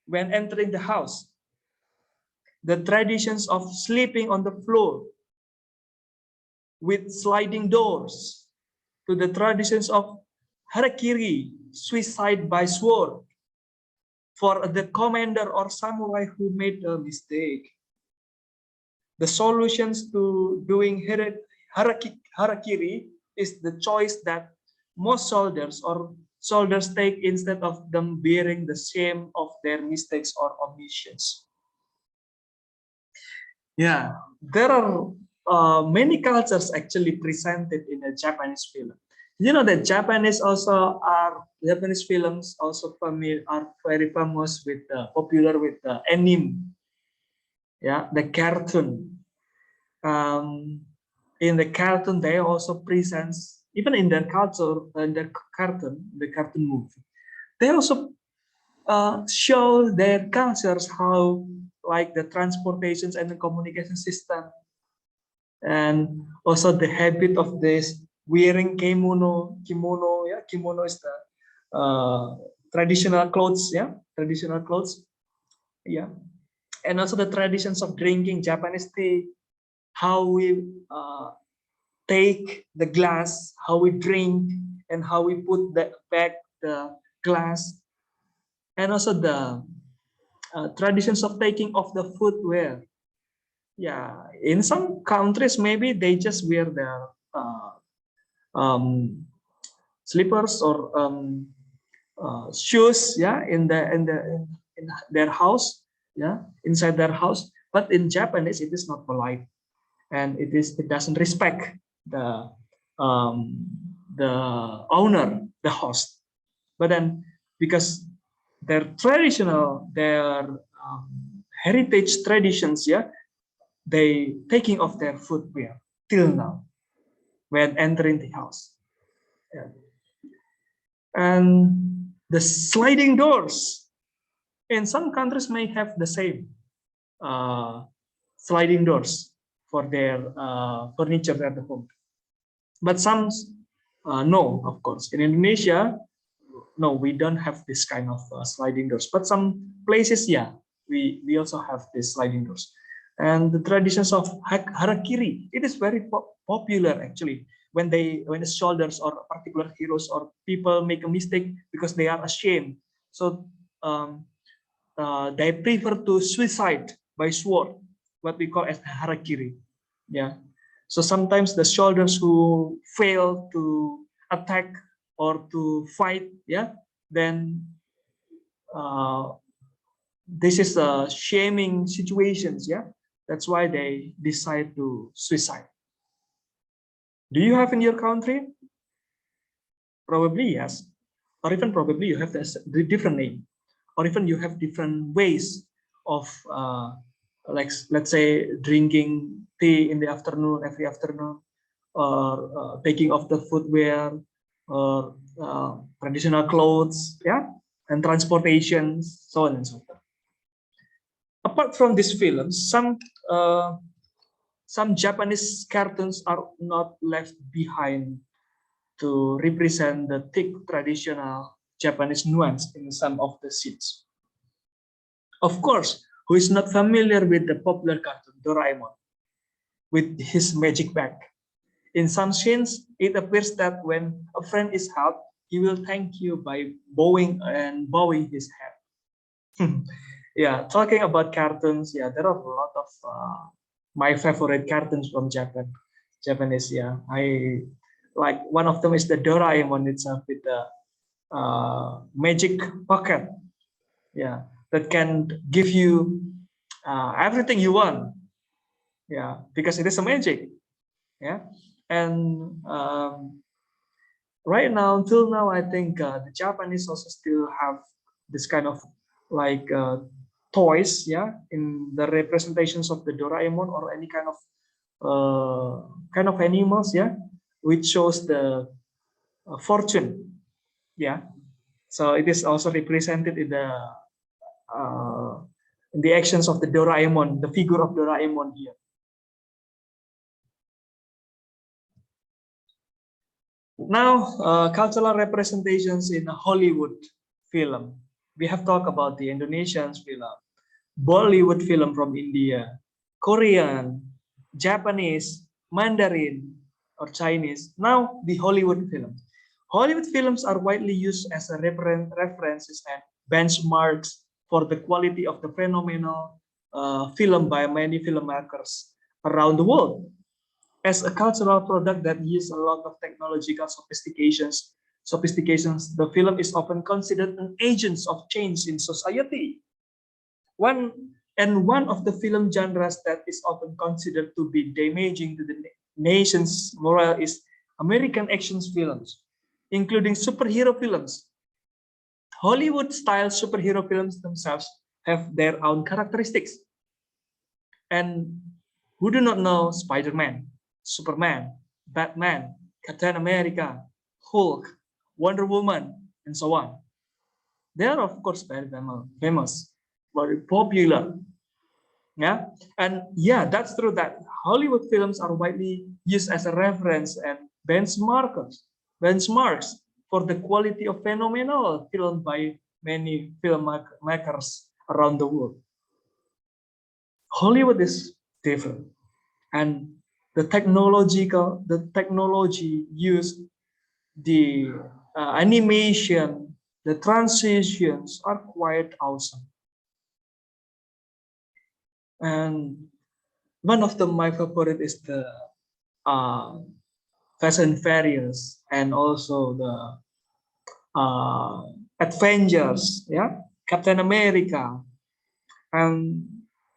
when entering the house. The traditions of sleeping on the floor with sliding doors, to the traditions of harakiri, suicide by sword, for the commander or samurai who made a mistake. The solutions to doing harakiri is the choice that most soldiers take instead of them bearing the shame of their mistakes or omissions. Yeah, there are many cultures actually presented in a Japanese film. You know that Japanese films also are very famous with popular with the anime, yeah, the cartoon. In the cartoon, they also presents, even in their culture, in their cartoon, the cartoon movie, they also show their cultures, how like the transportations and the communication system, and also the habit of this wearing kimono. Yeah, kimono is the traditional clothes. Yeah, traditional clothes. Yeah, and also the traditions of drinking Japanese tea, how we take the glass, how we drink, and how we put back the glass, and also the traditions of taking off the footwear. Yeah, in some countries maybe they just wear their um, slippers or shoes, yeah, in their house, yeah, inside their house. But in Japanese, it is not polite, and it doesn't respect the um, the owner, the host. But then, because their traditional, their heritage traditions, yeah, they taking off their footwear till now when entering the house. Yeah. And the sliding doors in some countries may have the same uh, sliding doors for their furniture at the home, but some no, of course. In Indonesia, no, we don't have this kind of sliding doors, but some places, yeah, we also have these sliding doors. And the traditions of harakiri, it is very popular actually, when the soldiers or particular heroes or people make a mistake because they are ashamed, so um, they prefer to suicide by sword, what we call as harakiri. Yeah, so sometimes the soldiers who fail to attack or to fight, yeah, then uh, this is a shaming situations. Yeah, that's why they decide to suicide. Do you have in your country? Probably yes, or even probably you have this the different name, or even you have different ways of like, let's say, drinking tea in the afternoon, every afternoon, or taking off the footwear, or traditional clothes, yeah, and transportations, so on and so forth. Apart from these films, some Japanese cartoons are not left behind to represent the thick traditional Japanese nuance in some of the scenes. Of course, who is not familiar with the popular cartoon Doraemon with his magic bag? In some scenes, it appears that when a friend is helped, he will thank you by bowing his head. Yeah, talking about cartoons, yeah, there are a lot of my favorite cartoons from Japanese. Yeah, I like, one of them is the Doraemon itself with the magic pocket. Yeah, that can give you everything you want. Yeah, because it is a magic. Yeah, and right now, until now, I think the Japanese also still have this kind of like toys, yeah, in the representations of the Doraemon or any kind of animals, yeah, which shows the fortune, yeah. So it is also represented uh, in the actions of the Doraemon, the figure of Doraemon here. Now, cultural representations in a Hollywood film. We have talked about the Indonesian film, Bollywood film from India, Korean, Japanese, Mandarin, or Chinese. Now, the Hollywood films. Hollywood films are widely used as a references and benchmarks for the quality of the phenomenal film by many filmmakers around the world. As a cultural product that uses a lot of technological sophistications, the film is often considered an agent of change in society. One of the film genres that is often considered to be damaging to the nation's morale is American action films, including superhero films. Hollywood-style superhero films themselves have their own characteristics, and Who do not know Spider-Man, Superman, Batman, Captain America, Hulk, Wonder Woman, and so on? They are, of course, very famous, very popular. Yeah, and yeah, that's true that Hollywood films are widely used as a reference and benchmarks for the quality of phenomenal film by many filmmakers around the world. Hollywood is different, and the technology used, the animation, the transitions are quite awesome. And one of my favorite is the uh, Fast and Furious, and also the uh, Avengers, yeah, Captain America. And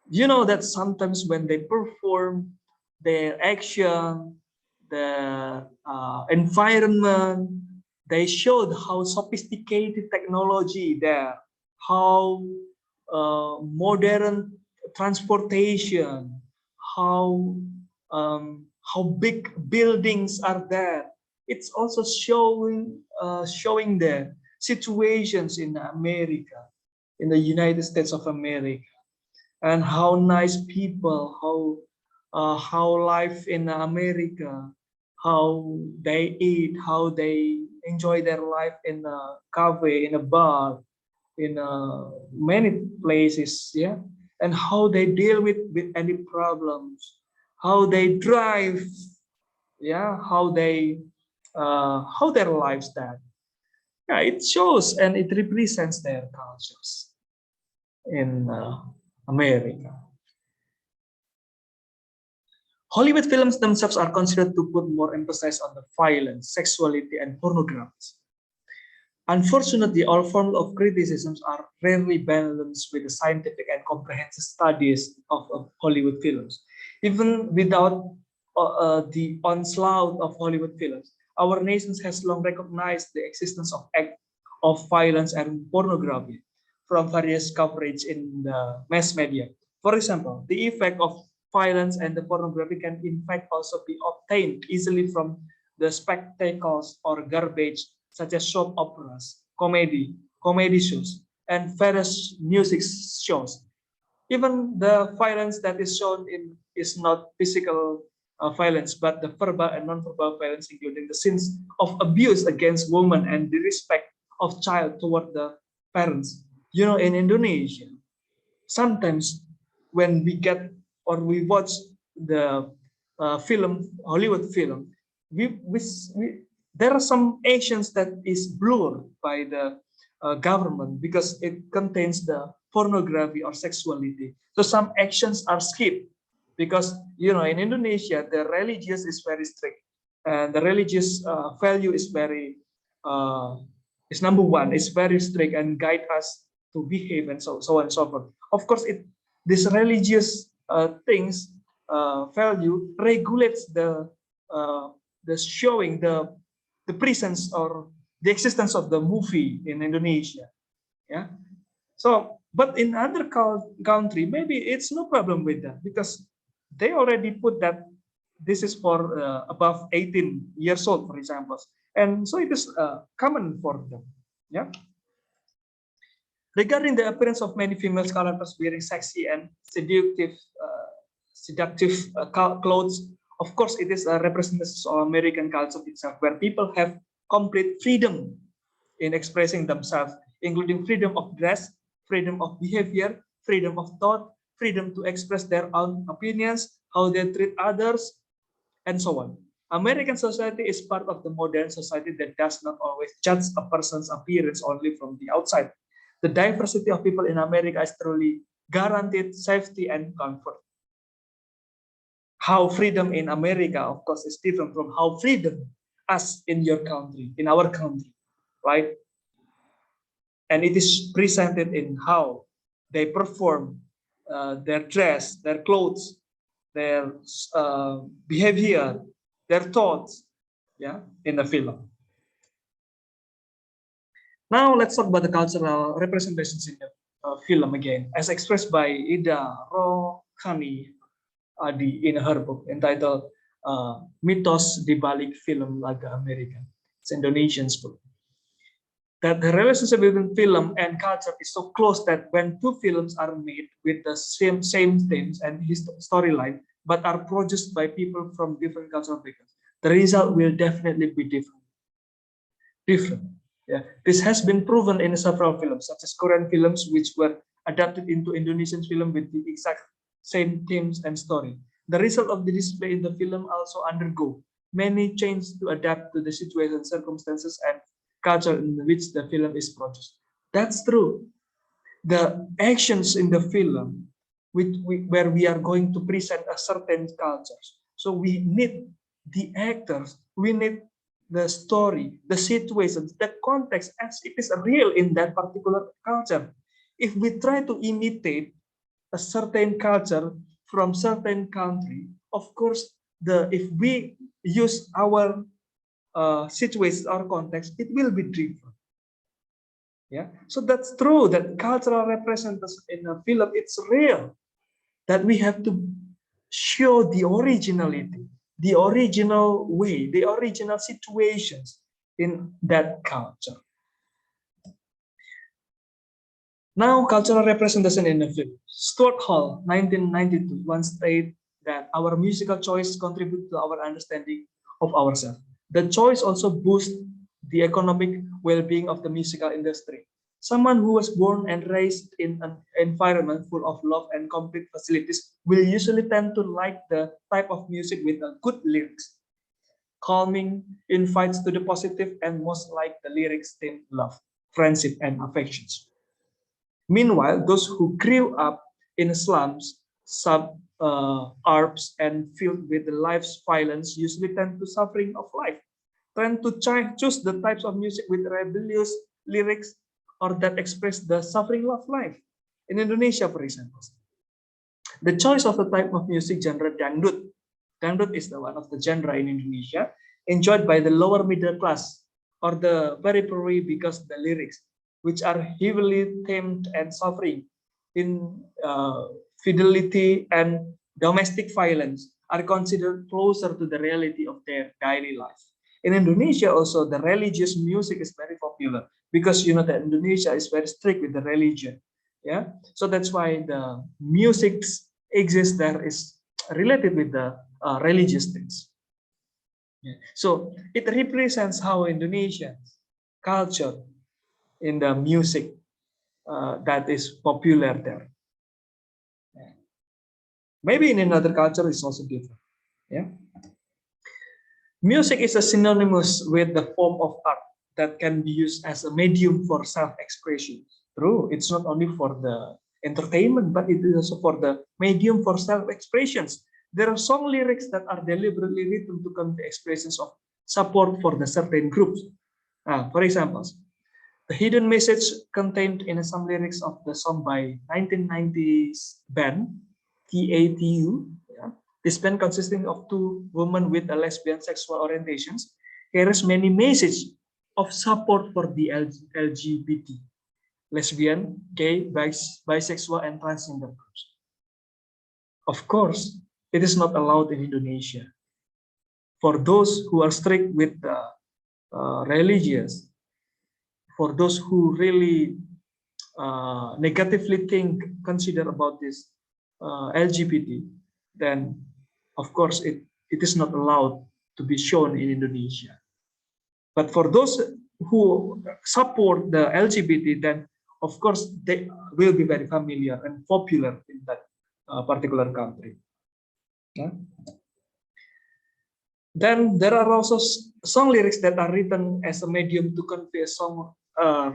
you know that sometimes when they perform their action, the environment, they showed how sophisticated technology there, how modern transportation, how how big buildings are there. It's also showing the situations in America, in the United States of America, and how nice people, how life in America, how they eat, how they enjoy their life in a cafe, in a bar, in many places, yeah, and how they deal with any problems, how they drive, yeah, how their lifestyle, yeah, it shows and it represents their cultures in America. Hollywood films themselves are considered to put more emphasis on the violence, sexuality, and pornography. Unfortunately, all forms of criticisms are rarely balanced with the scientific and comprehensive studies of Hollywood films. Even without the onslaught of Hollywood films, our nation has long recognized the existence of acts of violence and pornography from various coverage in the mass media. For example, the effect of violence and the pornography can in fact also be obtained easily from the spectacles or garbage such as soap operas, comedy shows, and various music shows. Even the violence that is shown in is not physical violence, but the verbal and non-verbal violence, including the sins of abuse against women and the respect of child toward the parents. You know, in Indonesia, sometimes when we get or we watch the Hollywood film, we there are some actions that is blurred by the government because it contains the pornography or sexuality. So some actions are skipped because you know in Indonesia the religious is very strict and the religious value is very is number one. It's very strict and guide us to behave and so on and so forth. Of course, this religious things value regulates the showing the presence or the existence of the movie in Indonesia. Yeah. So, but in other country, maybe it's no problem with that because they already put that this is for above 18 years old, for example, and so it is common for them. Yeah. Regarding the appearance of many female characters wearing sexy and seductive clothes, of course, it is a representation of American culture itself, where people have complete freedom in expressing themselves, including freedom of dress, freedom of behavior, freedom of thought, freedom to express their own opinions, how they treat others, and so on. American society is part of the modern society that does not always judge a person's appearance only from the outside. The diversity of people in America is truly guaranteed safety and comfort. How freedom in America, of course, is different from how freedom us in your country, in our country, right? And it is presented in how they perform their dress, their clothes, their behavior, their thoughts, yeah, in the film. Now let's talk about the cultural representations in the film again, as expressed by Ida Rohani. Adi in her book entitled Mitos di Balik Film Laga Amerika. It's Indonesian's book. That the relationship between film and culture is so close that when two films are made with the same themes and storyline, but are produced by people from different cultural backgrounds, the result will definitely be different. Yeah, this has been proven in several films, such as Korean films, which were adapted into Indonesian film with the exact same themes and story. The result of the display in the film also undergo many changes to adapt to the situation, circumstances, and culture in which the film is produced. That's true. The actions in the film, where we are going to present a certain culture, so we need the actors, we need the story, the situations, the context as it is real in that particular culture. If we try to imitate a certain culture from certain country, of course, if we use our situation, our context, it will be different. Yeah, so that's true that cultural representation in a film, it's real, that we have to show the originality, the original way, the original situations in that culture. Now, cultural representation in the film. Stuart Hall, 1992, once stated that our musical choice contribute to our understanding of ourselves. The choice also boosts the economic well-being of the musical industry. Someone who was born and raised in an environment full of love and complete facilities will usually tend to like the type of music with a good lyrics, calming, invites to the positive, and most like the lyrics theme love, friendship, and affections. Meanwhile, those who grew up in slums, suburbs, and filled with the life's violence usually tend to suffering of life, tend to choose the types of music with rebellious lyrics or that express the suffering of life. In Indonesia, for example, the choice of the type of music genre dangdut. Dangdut is the one of the genre in Indonesia enjoyed by the lower middle class or the periphery because the lyrics, which are heavily themed and suffering in fidelity and domestic violence, are considered closer to the reality of their daily life. In Indonesia also, the religious music is very popular because you know that Indonesia is very strict with the religion. Yeah, so that's why the music exists there is related with the religious things. Yeah. So it represents how Indonesian culture in the music that is popular there. Yeah. Maybe in another culture it's also different. Yeah. Music is a synonymous with the form of art that can be used as a medium for self-expression. True, it's not only for the entertainment, but it is also for the medium for self-expressions. There are song lyrics that are deliberately written to convey expressions of support for the certain groups. For example, the hidden message contained in some lyrics of the song by 1990s band TATU. Yeah. This band consisting of two women with a lesbian sexual orientations carries many messages of support for the LGBT, lesbian, gay, bisexual, and transgender groups. Of course, it is not allowed in Indonesia. For those who are strict with the religious, for those who really negatively consider about this LGBT, then of course it is not allowed to be shown in Indonesia. But for those who support the LGBT, then of course they will be very familiar and popular in that particular country. Yeah. Then there are also song lyrics that are written as a medium to convey a song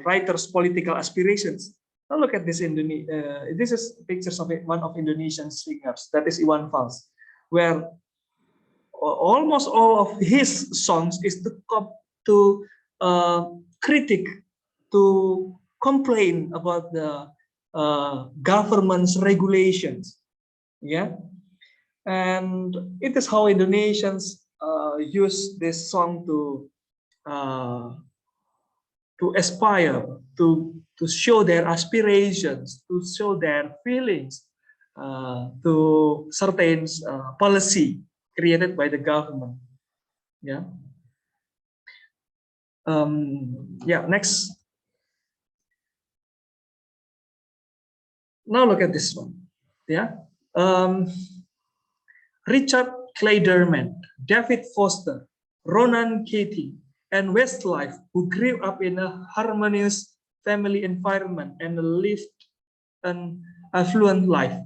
writer's political aspirations. Now look at this this is pictures of one of Indonesian singers, that is Iwan Fals, where almost all of his songs is to critic, to complain about the government's regulations. Yeah, and it is how Indonesians use this song to aspire, to show their aspirations, to show their feelings to certain policy created by the government. Yeah. Yeah. Next. Now look at this one. Yeah. Richard Clayderman, David Foster, Ronan Keating, and Westlife, who grew up in a harmonious family environment and lived an affluent life.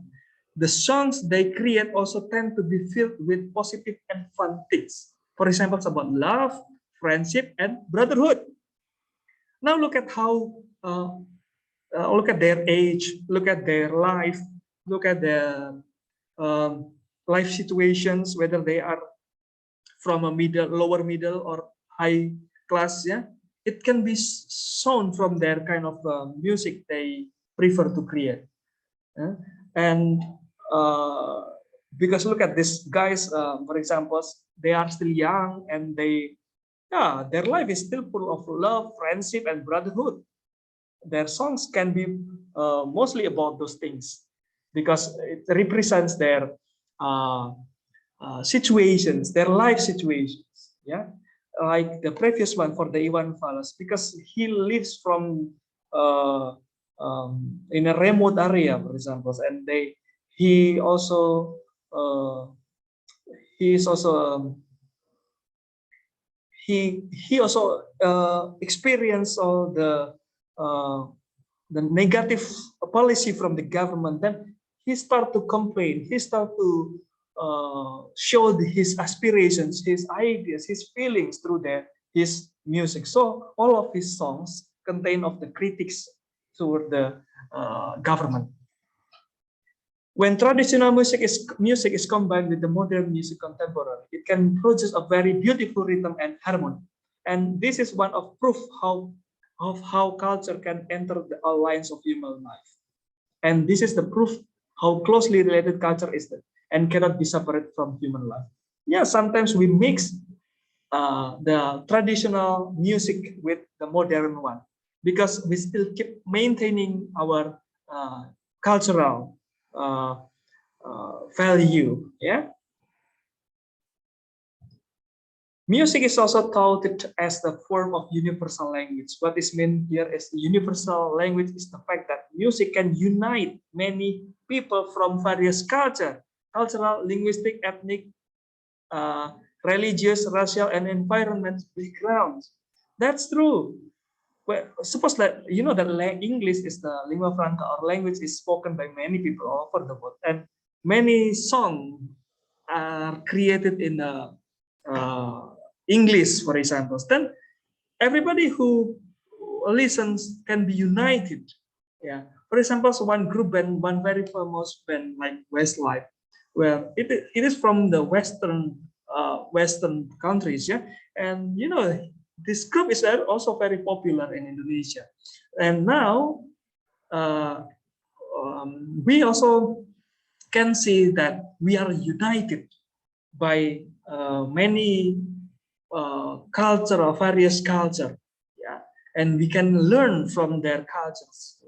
The songs they create also tend to be filled with positive and fun things. For example, it's about love, friendship, and brotherhood. Now look at how, look at their age, look at their life, look at their life situations, whether they are from a lower middle or high class. Yeah, it can be shown from their kind of music they prefer to create. And because look at these guys, for example, they are still young and their life is still full of love, friendship, and brotherhood. Their songs can be mostly about those things because it represents their situations, their life situations. Yeah, like the previous one for the Iwan Fals, because he lives from in a remote area, for example, and he also he is also he also experienced all the negative policy from the government. Then he start to complain. He start to show his aspirations, his ideas, his feelings through his music. So all of his songs contain of the critics toward the government. When traditional music is combined with the modern music contemporary, it can produce a very beautiful rhythm and harmony. And this is one of proof of how culture can enter the lines of human life. And this is the proof how closely related culture is and cannot be separated from human life. Yeah, sometimes we mix the traditional music with the modern one because we still keep maintaining our cultural value. Yeah. Music is also touted as the form of universal language. What is meant here as universal language is the fact that music can unite many people from various cultural, linguistic, ethnic, religious, racial, and environmental backgrounds. That's true. Well, suppose that you know that English is the lingua franca or language is spoken by many people all over the world, and many songs are created in English, for example. Then everybody who listens can be united. Yeah. For example, so one group band, one very famous band like Westlife, where it is from the Western countries. Yeah, and you know this group is also very popular in Indonesia, and now we also can see that we are united by many culture or various culture, yeah, and we can learn from their cultures.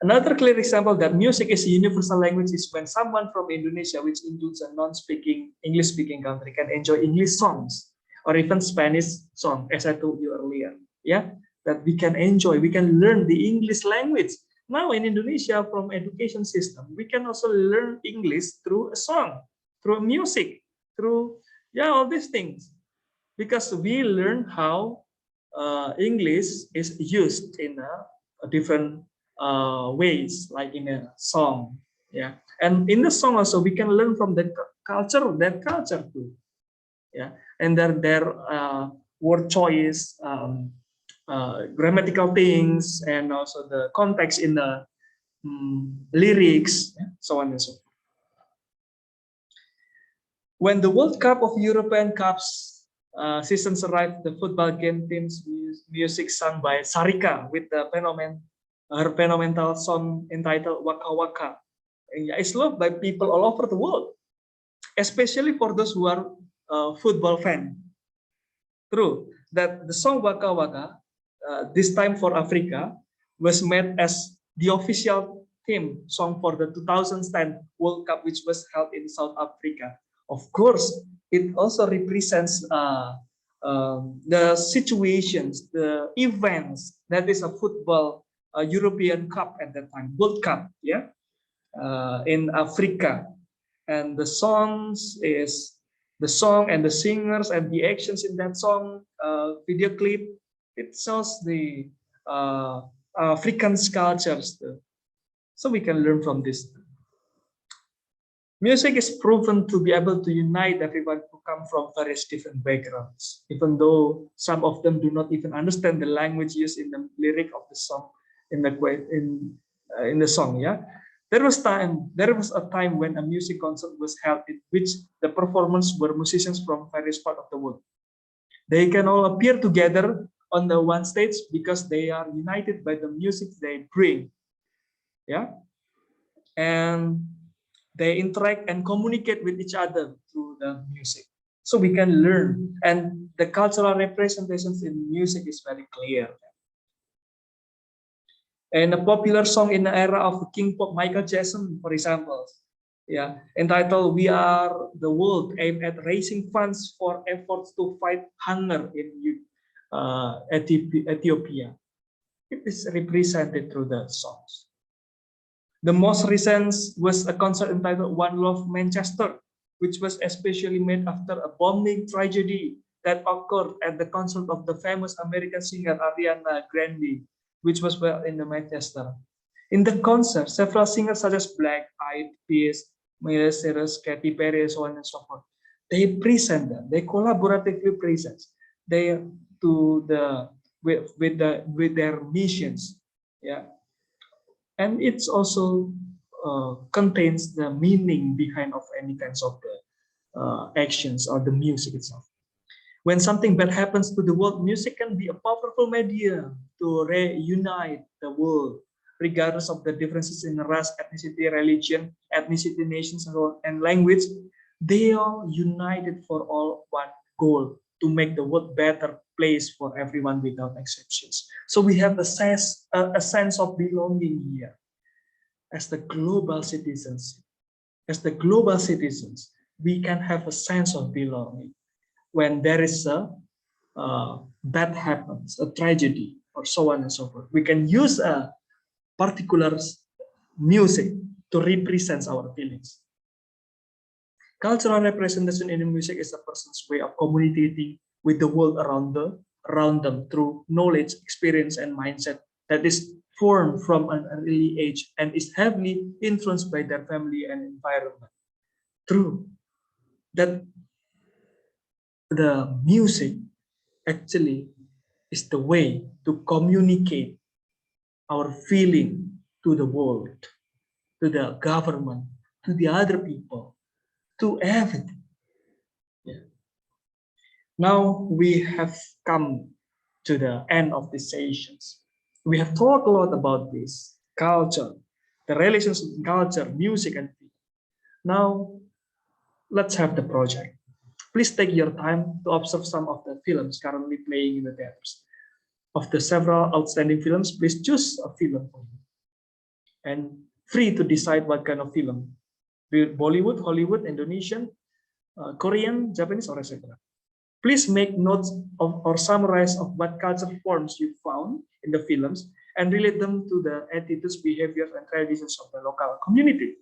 Another clear example that music is a universal language is when someone from Indonesia, which includes a non-speaking English-speaking country, can enjoy English songs or even Spanish song, as I told you earlier. Yeah, that we can enjoy, we can learn the English language. Now in Indonesia, from education system, we can also learn English through a song, through music, through all these things, because we learn how English is used in a different ways, like in a song. Yeah, and in the song also we can learn from the culture, their culture too. Yeah, and their word choice, grammatical things, and also the context in the lyrics, so on and so forth. When the World Cup of European Cups seasons arrived, the football game team's music sung by Sarika with her phenomenal song entitled Waka Waka. It's loved by people all over the world, especially for those who are football fans. True that the song Waka Waka, this time for Africa, was made as the official theme song for the 2010 World Cup, which was held in South Africa. Of course, it also represents the situations, the events that is a football European Cup at that time, World Cup, yeah, in Africa. And the song and the singers and the actions in that song video clip, it shows the African cultures too. So we can learn from this. Music is proven to be able to unite everyone who come from various different backgrounds, even though some of them do not even understand the language used in the lyric of the song in the song. Yeah, there was a time when a music concert was held in which the performers were musicians from various parts of the world. They can all appear together on the one stage because they are united by the music they bring. Yeah, and they interact and communicate with each other through the music. So we can learn, and the cultural representations in music is very clear. And a popular song in the era of King Pop, Michael Jackson, for example, yeah, entitled "We Are the World," aimed at raising funds for efforts to fight hunger in Ethiopia. It is represented through the songs. The most recent was a concert entitled "One Love Manchester," which was especially made after a bombing tragedy that occurred at the concert of the famous American singer Ariana Grande, which was held in Manchester. In the concert, several singers such as Black Eyed Peas, Miley Cyrus, Katy Perry, so on and so forth, they present them. They collaboratively present. They to the with their missions. Yeah. And it's also contains the meaning behind of any kinds of the actions or the music itself. When something bad happens to the world, music can be a powerful medium to reunite the world, regardless of the differences in race, ethnicity, religion, ethnicity, nations, and language. They are united for all one goal, to make the world better place for everyone without exceptions. So we have a sense of belonging here as the global citizens. As the global citizens, we can have a sense of belonging when there is a bad happens, a tragedy, or so on and so forth. We can use a particular music to represent our feelings. Cultural representation in music is a person's way of communicating with the world around them through knowledge, experience, and mindset that is formed from an early age and is heavily influenced by their family and environment. True that the music actually is the way to communicate our feeling to the world, to the government, to the other people, to everything. Yeah. Now we have come to the end of these sessions. We have talked a lot about this culture, the relations between culture, music, and film. Now let's have the project. Please take your time to observe some of the films currently playing in the theaters. Of the several outstanding films, please choose a film for you. And free to decide what kind of film. Be it Bollywood, Hollywood, Indonesian, Korean, Japanese, or etc. Please make notes of or summarize of what culture forms you found in the films and relate them to the attitudes, behaviors, and traditions of the local community.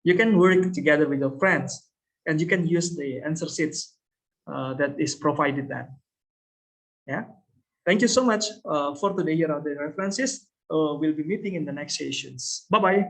You can work together with your friends and you can use the answer sheets that is provided then. Yeah. Thank you so much for today. Here are the references. We'll be meeting in the next sessions. Bye-bye.